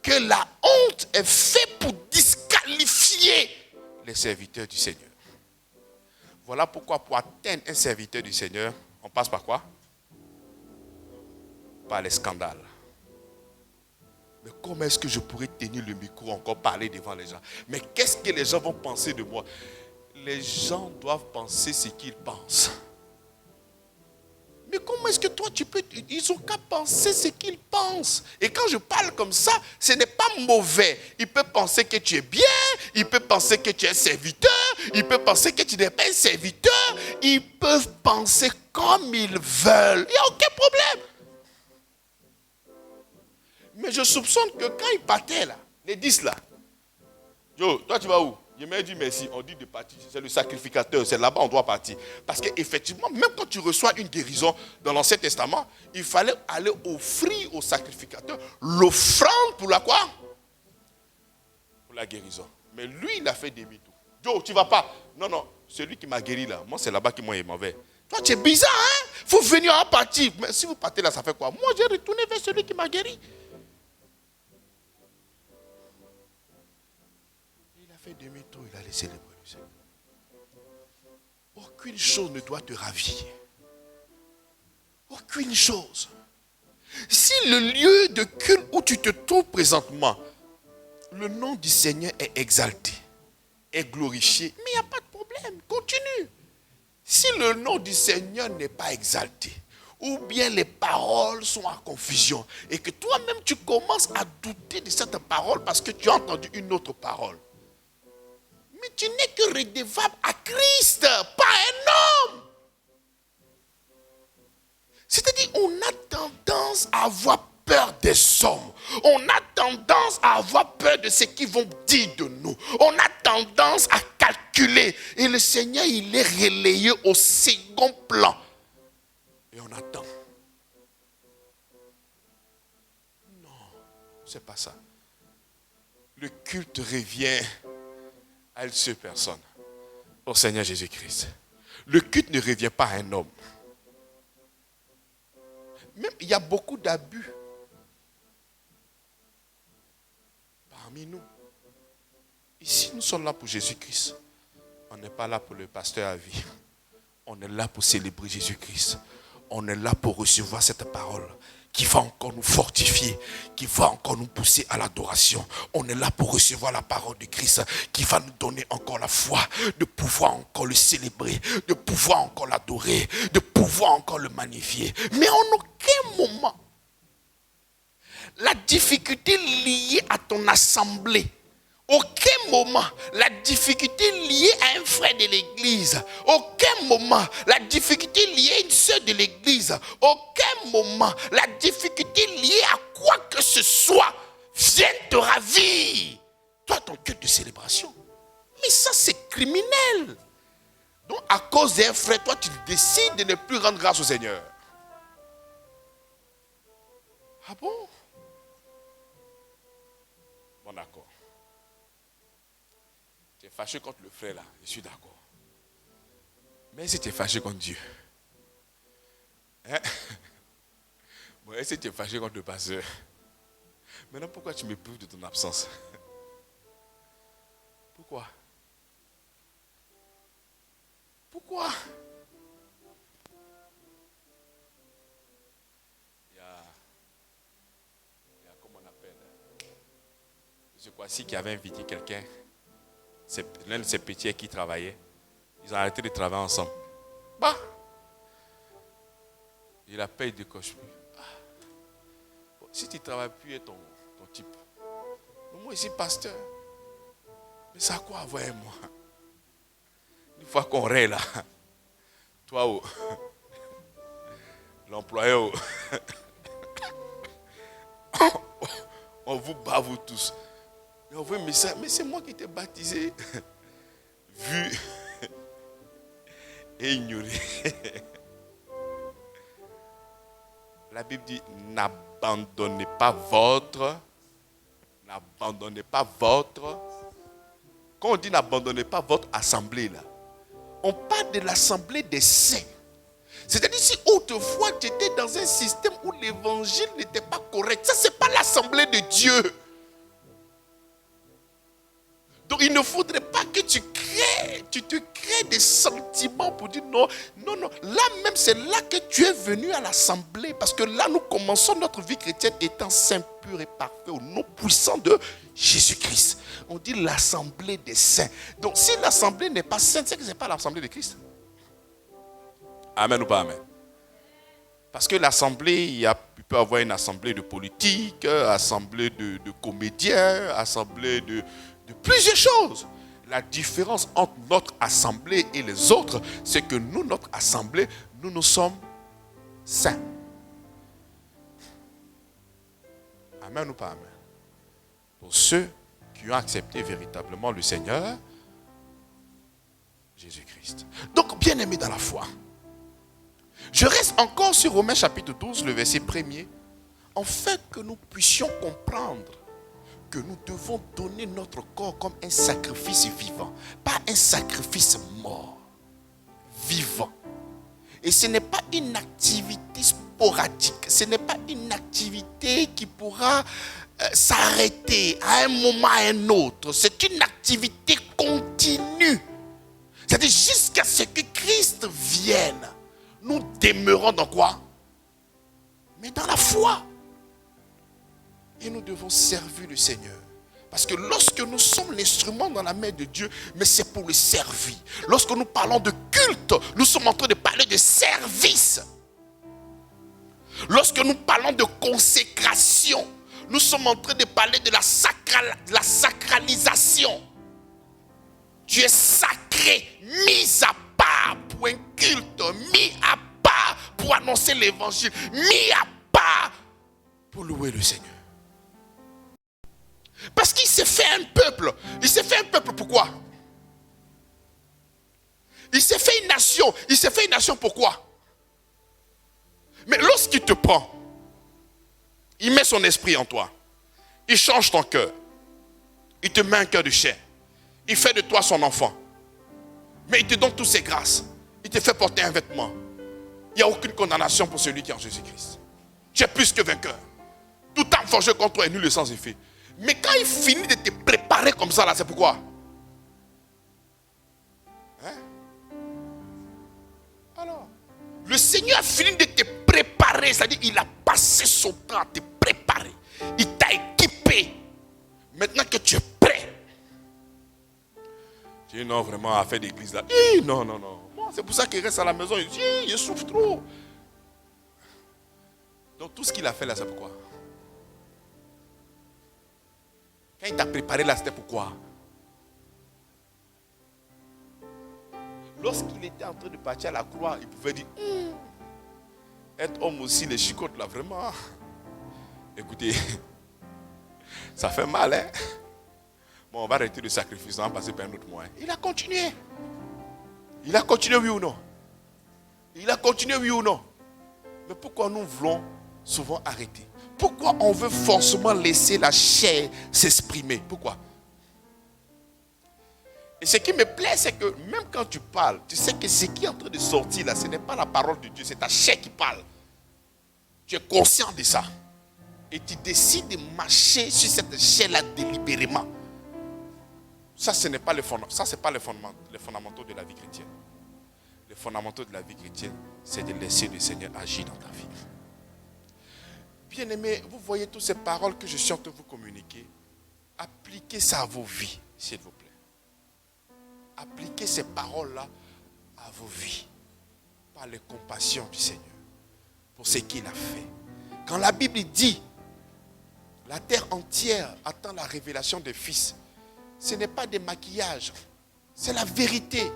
que la honte est faite pour disqualifier les serviteurs du Seigneur. Voilà pourquoi pour atteindre un serviteur du Seigneur, on passe par quoi? Par les scandales. Mais comment est-ce que je pourrais tenir le micro, encore parler devant les gens? Mais qu'est-ce que les gens vont penser de moi? Les gens doivent penser ce qu'ils pensent. Mais comment est-ce que toi tu peux... Ils ont qu'à penser ce qu'ils pensent. Et quand je parle comme ça, ce n'est pas mauvais. Ils peuvent penser que tu es bien. Ils peuvent penser que tu es un serviteur. Ils peuvent penser que tu n'es pas un serviteur. Ils peuvent penser comme ils veulent. Il n'y a aucun problème. Mais je soupçonne que quand ils partaient là, les 10 là, Joe, toi tu vas où? Je m'ai dit merci, on dit de partir. C'est le sacrificateur, c'est là-bas on doit partir. Parce qu'effectivement, même quand tu reçois une guérison dans l'Ancien Testament, il fallait aller offrir au sacrificateur l'offrande pour la quoi? Pour la guérison. Mais lui, il a fait demi-tour. Joe, tu ne vas pas. Non, non, celui qui m'a guéri là, moi c'est là-bas qui m'a mauvais. Toi tu es bizarre, hein? Il faut venir en partir. Mais si vous partez là, ça fait quoi? Moi j'ai retourné vers celui qui m'a guéri. Fait demi-tour, il a laissé les brebis. Aucune chose ne doit te ravir. Aucune chose. Si le lieu de culte où tu te trouves présentement, le nom du Seigneur est exalté, est glorifié, mais il n'y a pas de problème, continue. Si le nom du Seigneur n'est pas exalté, ou bien les paroles sont en confusion, et que toi-même tu commences à douter de cette parole parce que tu as entendu une autre parole, mais tu n'es que redevable à Christ, pas un homme. C'est-à-dire, on a tendance à avoir peur des hommes. On a tendance à avoir peur de ce qu'ils vont dire de nous. On a tendance à calculer. Et le Seigneur, il est relayé au second plan. Et on attend. Non, c'est pas ça. Le culte revient à une seule personne, au Seigneur Jésus-Christ. Le culte ne revient pas à un homme. Même il y a beaucoup d'abus parmi nous. Ici, nous sommes là pour Jésus-Christ. On n'est pas là pour le pasteur à vie. On est là pour célébrer Jésus-Christ. on est là pour recevoir cette parole qui va encore nous fortifier, qui va encore nous pousser à l'adoration. On est là pour recevoir la parole de Christ qui va nous donner encore la foi de pouvoir encore le célébrer, de pouvoir encore l'adorer, de pouvoir encore le magnifier. Mais en aucun moment, la difficulté liée à ton assemblée, aucun moment, la difficulté liée à un frère de l'église, aucun moment, la difficulté liée à une soeur de l'église, aucun moment, la difficulté liée à quoi que ce soit, vient te ravir. Toi, ton cœur de célébration. Mais ça, c'est criminel. Donc, à cause d'un frère, toi, tu décides de ne plus rendre grâce au Seigneur. Ah bon? Bon, d'accord. Tu es fâché contre le frère là, je suis d'accord. Mais si tu es fâché contre Dieu, hein? Bon, si tu es fâché contre le pasteur, maintenant pourquoi tu m'éprouves de ton absence? Pourquoi? Pourquoi? Il y a comment on appelle? Je crois si qui avait invité quelqu'un. C'est l'un de ses petits qui travaillait. Ils ont arrêté de travailler ensemble. Bah! Et la paye de coche plus. Ah. Bon, si tu ne travailles plus, et ton type. Moi, ici, pasteur. Mais ça a quoi à voir avec moi? Une fois qu'on rêve là, toi, oh, l'employeur, oh, on vous bat, vous tous. Mais on veut, mais c'est moi qui t'ai baptisé. Vu et ignoré. La Bible dit, n'abandonnez pas votre. Quand on dit n'abandonnez pas votre assemblée là, on parle de l'assemblée des saints. C'est-à-dire si autrefois tu étais dans un système où l'évangile n'était pas correct, ça c'est pas l'assemblée de Dieu. Donc il ne faudrait pas que tu te crées des sentiments pour dire non. Là même c'est là que tu es venu à l'assemblée. Parce que là nous commençons notre vie chrétienne étant saint, pur et parfait au nom puissant de Jésus-Christ. On dit l'assemblée des saints. Donc si l'assemblée n'est pas sainte, c'est que ce n'est pas l'assemblée de Christ. Amen ou pas amen? Parce que l'assemblée, il peut y avoir une assemblée de politique, assemblée de comédiens, assemblée de plusieurs choses. La différence entre notre assemblée et les autres, c'est que nous, notre assemblée, nous sommes saints. Amen ou pas amen? Pour ceux qui ont accepté véritablement le Seigneur, Jésus-Christ. Donc, bien-aimés dans la foi, je reste encore sur Romains chapitre 12, le verset 1er, afin que nous puissions comprendre que nous devons donner notre corps comme un sacrifice vivant, pas un sacrifice mort, vivant. Et ce n'est pas une activité sporadique, ce n'est pas une activité qui pourra s'arrêter à un moment à un autre. C'est une activité continue. C'est-à-dire jusqu'à ce que Christ vienne, nous demeurons dans quoi? Mais dans la foi. Et nous devons servir le Seigneur. Parce que lorsque nous sommes l'instrument dans la main de Dieu, mais c'est pour le servir. Lorsque nous parlons de culte, nous sommes en train de parler de service. Lorsque nous parlons de consécration, nous sommes en train de parler de la sacralisation. Tu es sacré, mis à part pour un culte, mis à part pour annoncer l'évangile, mis à part pour louer le Seigneur. Parce qu'il s'est fait un peuple. Il s'est fait un peuple pourquoi? Il s'est fait une nation. Il s'est fait une nation pourquoi? Mais lorsqu'il te prend, il met son esprit en toi. Il change ton cœur. Il te met un cœur de chair. Il fait de toi son enfant. Mais il te donne toutes ses grâces. Il te fait porter un vêtement. Il n'y a aucune condamnation pour celui qui est en Jésus-Christ. Tu es plus que vainqueur. Tout arme forgé contre toi est nul et sans effet. Mais quand il finit de te préparer comme ça, là, c'est pourquoi? Hein? Alors, Le Seigneur a fini de te préparer. C'est-à-dire il a passé son temps à te préparer. Il t'a équipé. Maintenant que tu es prêt. Tu dis non, vraiment, à faire d'église là. Non. Bon, c'est pour ça qu'il reste à la maison. Il dit, il souffre trop. Donc tout ce qu'il a fait là, c'est pourquoi? Quand il t'a préparé là, c'était pourquoi? Lorsqu'il était en train de partir à la croix, il pouvait dire, être homme aussi, les chicottes là, vraiment. Écoutez, ça fait mal, hein? Bon, on va arrêter le sacrifice, on va passer par un autre moyen. Il a continué. Il a continué, oui ou non? Il a continué, oui ou non? Mais pourquoi nous voulons souvent arrêter? Pourquoi on veut forcément laisser la chair s'exprimer? Pourquoi? Et ce qui me plaît, c'est que même quand tu parles, tu sais que ce qui est en train de sortir là, ce n'est pas la parole de Dieu, c'est ta chair qui parle. Tu es conscient de ça. Et tu décides de marcher sur cette chair-là délibérément. Ça, ce n'est pas le fondement. Ça, ce n'est pas les fondamentaux de la vie chrétienne. Les fondamentaux de la vie chrétienne, c'est de laisser le Seigneur agir dans ta vie. Bien-aimés, vous voyez toutes ces paroles que je suis en train de vous communiquer. Appliquez ça à vos vies, s'il vous plaît. Appliquez ces paroles-là à vos vies. Par les compassions du Seigneur. Pour ce qu'il a fait. Quand la Bible dit, la terre entière attend la révélation des fils. Ce n'est pas des maquillages. C'est la vérité.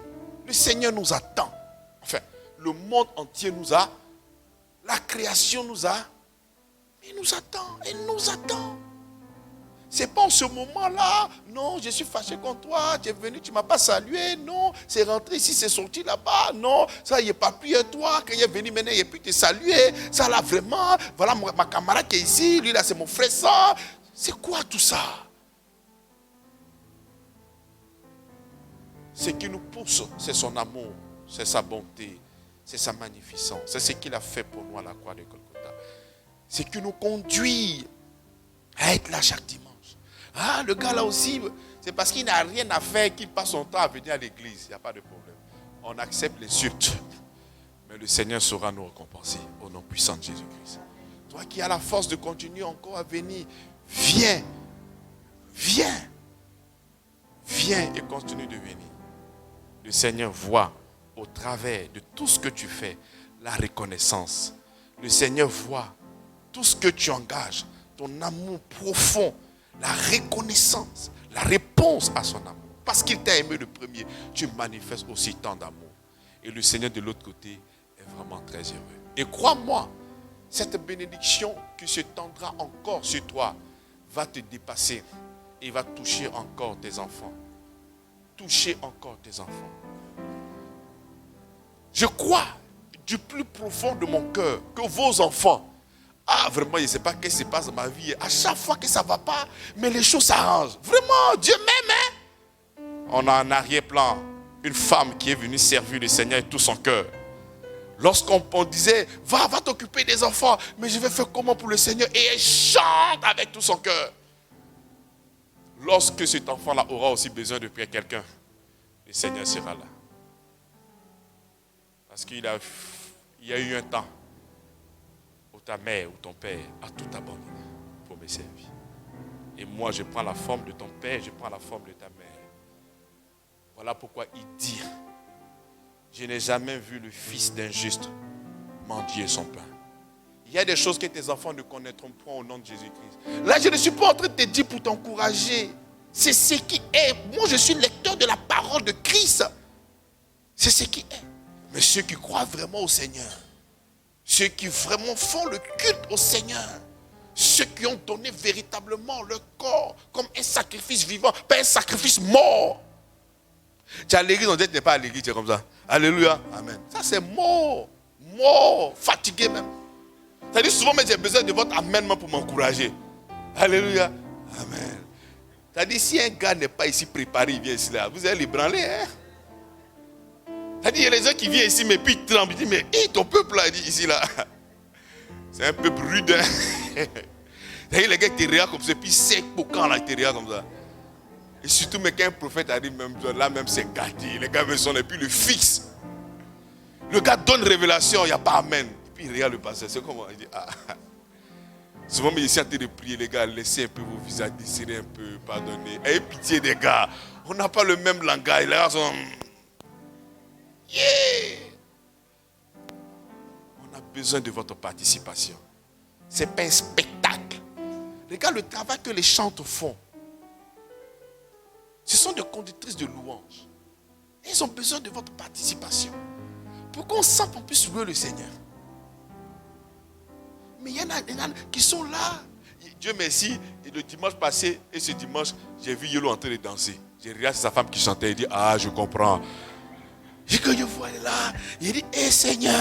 Le Seigneur nous attend. Enfin, le monde entier nous a. La création nous a. Il nous attend. Il nous attend. C'est pas en ce moment-là. Non, je suis fâché contre toi. Tu es venu, tu ne m'as pas salué. Non, c'est rentré ici, c'est sorti là-bas. Non, ça, il n'est pas plus toi. Quand il est venu maintenant, il n'est plus te saluer. Ça là, vraiment. Voilà ma camarade qui est ici. Lui là, c'est mon frère. Ça. C'est quoi tout ça? Ce qui nous pousse, c'est son amour, c'est sa bonté, c'est sa magnificence. C'est ce qu'il a fait pour nous à la croix de Golgotha. Ce qui nous conduit à être là chaque dimanche. Ah, le gars là aussi, c'est parce qu'il n'a rien à faire qu'il passe son temps à venir à l'église. Il n'y a pas de problème. On accepte l'insulte. Mais le Seigneur saura nous récompenser au nom puissant de Jésus-Christ. Toi qui as la force de continuer encore à venir, viens et continue de venir. Le Seigneur voit au travers de tout ce que tu fais la reconnaissance. Le Seigneur voit tout ce que tu engages, ton amour profond, la reconnaissance, la réponse à son amour. Parce qu'il t'a aimé le premier, tu manifestes aussi tant d'amour. Et le Seigneur de l'autre côté est vraiment très heureux. Et crois-moi, cette bénédiction qui se tendra encore sur toi va te dépasser et va toucher encore tes enfants. Toucher encore tes enfants. Je crois du plus profond de mon cœur que vos enfants, vraiment, je ne sais pas ce qui se passe dans ma vie. À chaque fois que ça ne va pas, mais les choses s'arrangent. Vraiment, Dieu m'aime. Hein? On a en arrière-plan une femme qui est venue servir le Seigneur de tout son cœur. Lorsqu'on disait, va t'occuper des enfants, mais je vais faire comment pour le Seigneur? Et elle chante avec tout son cœur. Lorsque cet enfant-là aura aussi besoin de prier quelqu'un, le Seigneur sera là. Parce qu'il y a eu un temps où ta mère ou ton père a tout abandonné pour me servir. Et moi, je prends la forme de ton père, je prends la forme de ta mère. Voilà pourquoi il dit, je n'ai jamais vu le fils d'un juste mendier son pain. Il y a des choses que tes enfants ne connaîtront point au nom de Jésus-Christ. Là, je ne suis pas en train de te dire pour t'encourager. C'est ce qui est. Moi, je suis lecteur de la parole de Christ. C'est ce qui est. Mais ceux qui croient vraiment au Seigneur, ceux qui vraiment font le culte au Seigneur, ceux qui ont donné véritablement leur corps comme un sacrifice vivant, pas un sacrifice mort. Tu es à l'église, on dit que tu n'es pas à l'église, tu es comme ça. Alléluia, amen. Ça c'est mort, fatigué même. C'est-à-dire souvent, mais j'ai besoin de votre amen pour m'encourager. Alléluia, amen. C'est-à-dire si un gars n'est pas ici préparé, il vient ici là, vous allez l'ébranler, hein. C'est-à-dire, il y a les gens qui viennent ici, mais puis ils tremblent. Ils disent, mais ton peuple là, ici là. C'est un peuple rude. Hein? C'est-à-dire, les gars qui te regardent comme ça, puis sec pour quand là, ils te regardent comme ça. Et surtout, mais quand un prophète arrive, même là, même c'est gâté. Les gars sont et puis le fixe. Le gars donne révélation, il n'y a pas amen. Et puis il regarde le pasteur, c'est comment? Il dit, ah. Souvent, mais ici, en train de prier, les gars, laissez un peu vos visages, desserrez un peu, pardonnez. Ayez pitié des gars. On n'a pas le même langage. Les gars sont... Yeah! On a besoin de votre participation. Ce n'est pas un spectacle. Regarde le travail que les chantes font. Ce sont des conductrices de louanges. Et ils ont besoin de votre participation. Pour qu'on sente qu'on puisse louer le Seigneur. Mais il y en a qui sont là. Dieu merci, et le dimanche passé et ce dimanche, j'ai vu Yolo en train de danser. J'ai regardé sa femme qui chantait et dit, ah, je comprends. Et quand je vois là, il dit, hé Seigneur,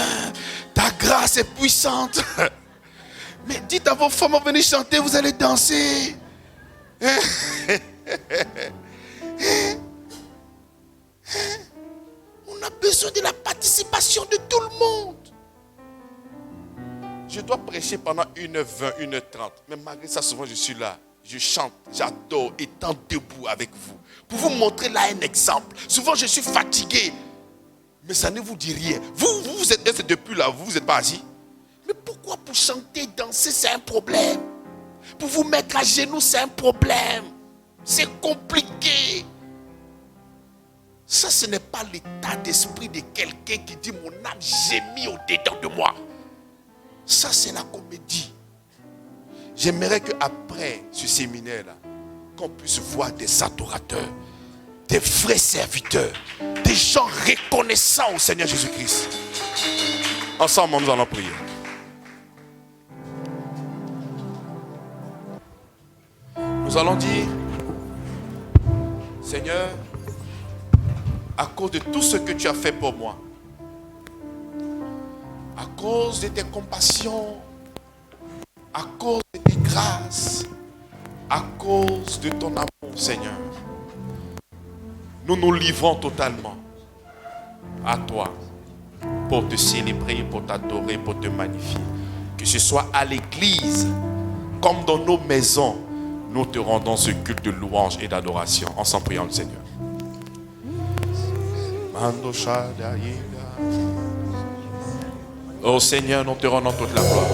ta grâce est puissante. Mais dites à vos femmes, venez chanter, vous allez danser. On a besoin de la participation de tout le monde. Je dois prêcher pendant 1h20, 1h30. Mais malgré ça, souvent je suis là. Je chante, j'adore, étant debout avec vous. Pour vous montrer là un exemple. Souvent je suis fatigué. Mais ça ne vous dit rien. Vous êtes depuis là, vous n'êtes pas assis. Mais pourquoi pour chanter, danser, c'est un problème? Pour vous mettre à genoux, c'est un problème. C'est compliqué. Ça, ce n'est pas l'état d'esprit de quelqu'un qui dit mon âme gémit au-dedans de moi. Ça, c'est la comédie. J'aimerais qu'après ce séminaire-là, qu'on puisse voir des adorateurs, des vrais serviteurs, des gens reconnaissants au Seigneur Jésus-Christ. Ensemble, nous allons prier. Nous allons dire, Seigneur, à cause de tout ce que tu as fait pour moi, à cause de tes compassions, à cause de tes grâces, à cause de ton amour, Seigneur, nous nous livrons totalement à toi pour te célébrer, pour t'adorer, pour te magnifier. Que ce soit à l'église comme dans nos maisons, nous te rendons ce culte de louange et d'adoration. Ensemble, prions le Seigneur. Oh Seigneur, nous te rendons toute la gloire.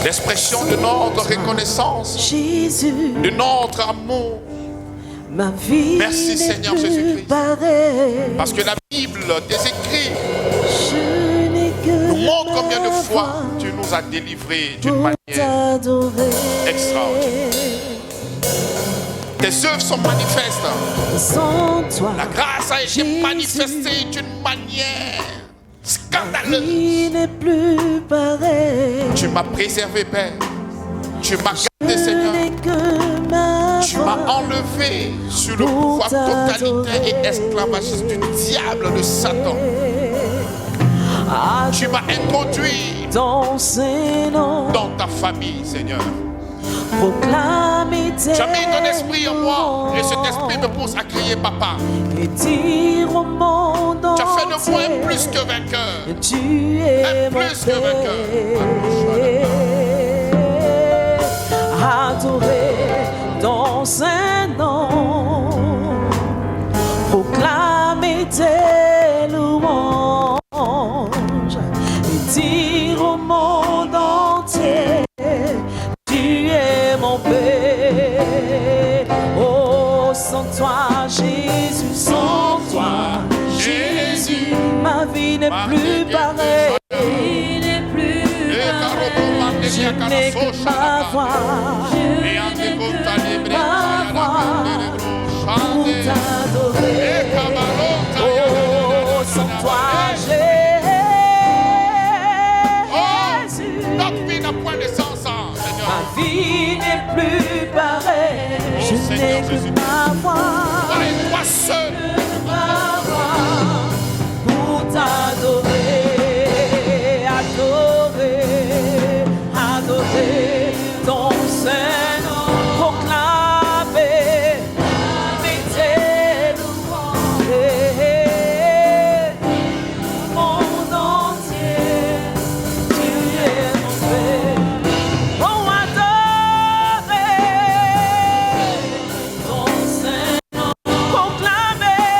L'expression de notre reconnaissance, Jésus, de notre amour. ma vie Merci Seigneur Jésus-Christ. Parce que la Bible, tes écrits, nous montre combien de fois tu nous as délivrés d'une manière extraordinaire. Tes œuvres sont manifestes. Sans toi, La grâce a été manifestée d'une manière scandaleuse. il n'est plus pareil. Tu m'as préservé, Père. Tu m'as gardé, Seigneur. Que ma Tu m'as enlevé sur le pouvoir totalitaire et esclavagiste du diable, de Satan. Tu m'as introduit dans ses noms, dans ta famille, Seigneur. proclamer Tu as mis ton esprit en moi et cet esprit me pousse à crier Papa. et dire au monde Tu as fait de moi entier, un plus que vainqueur. tu es Un mon plus que vainqueur. adoré dans ses noms, proclamer tes louanges et dire au monde entier, tu es mon Père. Oh, sans toi Jésus, sans toi Jésus, ma vie n'est plus pareille. Je n'ai que ma voix, pour t'adorer. Oh, sans toi Jésus, Notre vie n'a point de sens, Seigneur. ma vie n'est plus pareille. Je n'ai que ma voix, Voilà, toi seul. ma voix, pour t'adorer, adorer, adorer ton Saint-Nom, proclamer tes louanges, le monde entier, tu es mon Père. Oh, adorer ton Saint-Nom, proclamer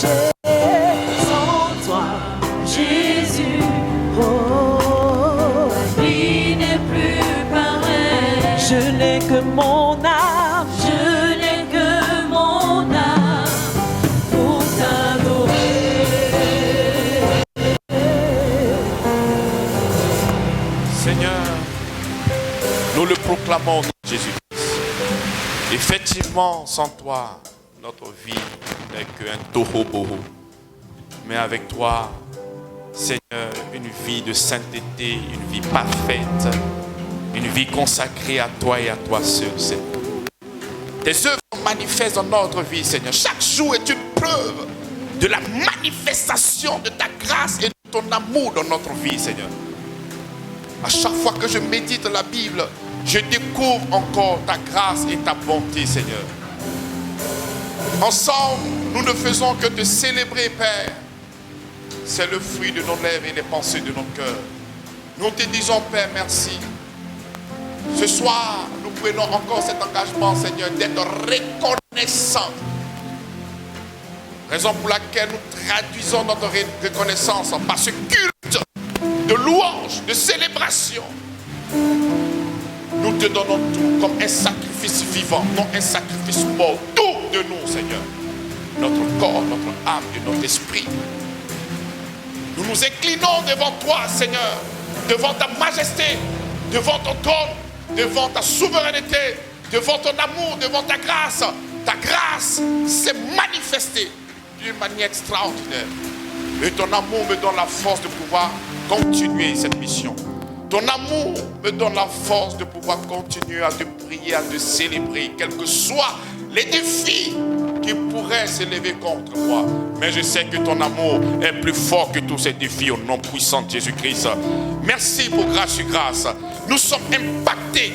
marcher sans toi, Jésus. Oh, La vie n'est plus pareille. je n'ai que mon âme. Je n'ai que mon âme pour t'adorer. Seigneur, nous le proclamons, Jésus-Christ. Effectivement, sans toi, notre vie n'est qu'un tohu-bohu. Mais avec toi, Seigneur, une vie de sainteté, une vie parfaite, une vie consacrée à toi et à toi seul, Seigneur. Tes œuvres manifestent dans notre vie, Seigneur. Chaque jour est une preuve de la manifestation de ta grâce et de ton amour dans notre vie, Seigneur. À chaque fois que je médite la Bible, je découvre encore ta grâce et ta bonté, Seigneur. Ensemble, nous ne faisons que te célébrer, Père. C'est le fruit de nos lèvres et les pensées de nos cœurs. Nous te disons, Père, merci. Ce soir, nous prenons encore cet engagement, Seigneur, d'être reconnaissants. Raison pour laquelle nous traduisons notre reconnaissance par ce culte de louange, de célébration. Nous te donnons tout comme un sacrifice vivant, non un sacrifice mort. Tout de nous, Seigneur. Notre corps, notre âme et notre esprit. Nous nous inclinons devant toi, Seigneur, devant ta majesté, devant ton trône, devant ta souveraineté, devant ton amour, devant ta grâce. Ta grâce s'est manifestée d'une manière extraordinaire. Et ton amour me donne la force de pouvoir continuer cette mission. Ton amour me donne la force de pouvoir continuer à te prier, à te célébrer, quels que soient les défis qui pourraient s'élever contre moi. Mais je sais que ton amour est plus fort que tous ces défis au nom puissant de Jésus-Christ. Merci pour grâce sur grâce. Nous sommes impactés,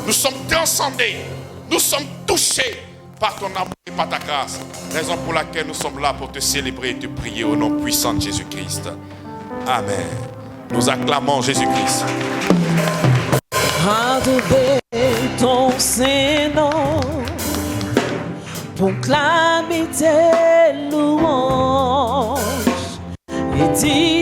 nous sommes transcendés, nous sommes touchés par ton amour et par ta grâce. Raison pour laquelle nous sommes là pour te célébrer et te prier au nom puissant de Jésus-Christ. Amen. Nous acclamons Jésus-Christ. Adorer ton Saint-Nom, proclamer tes louanges et dire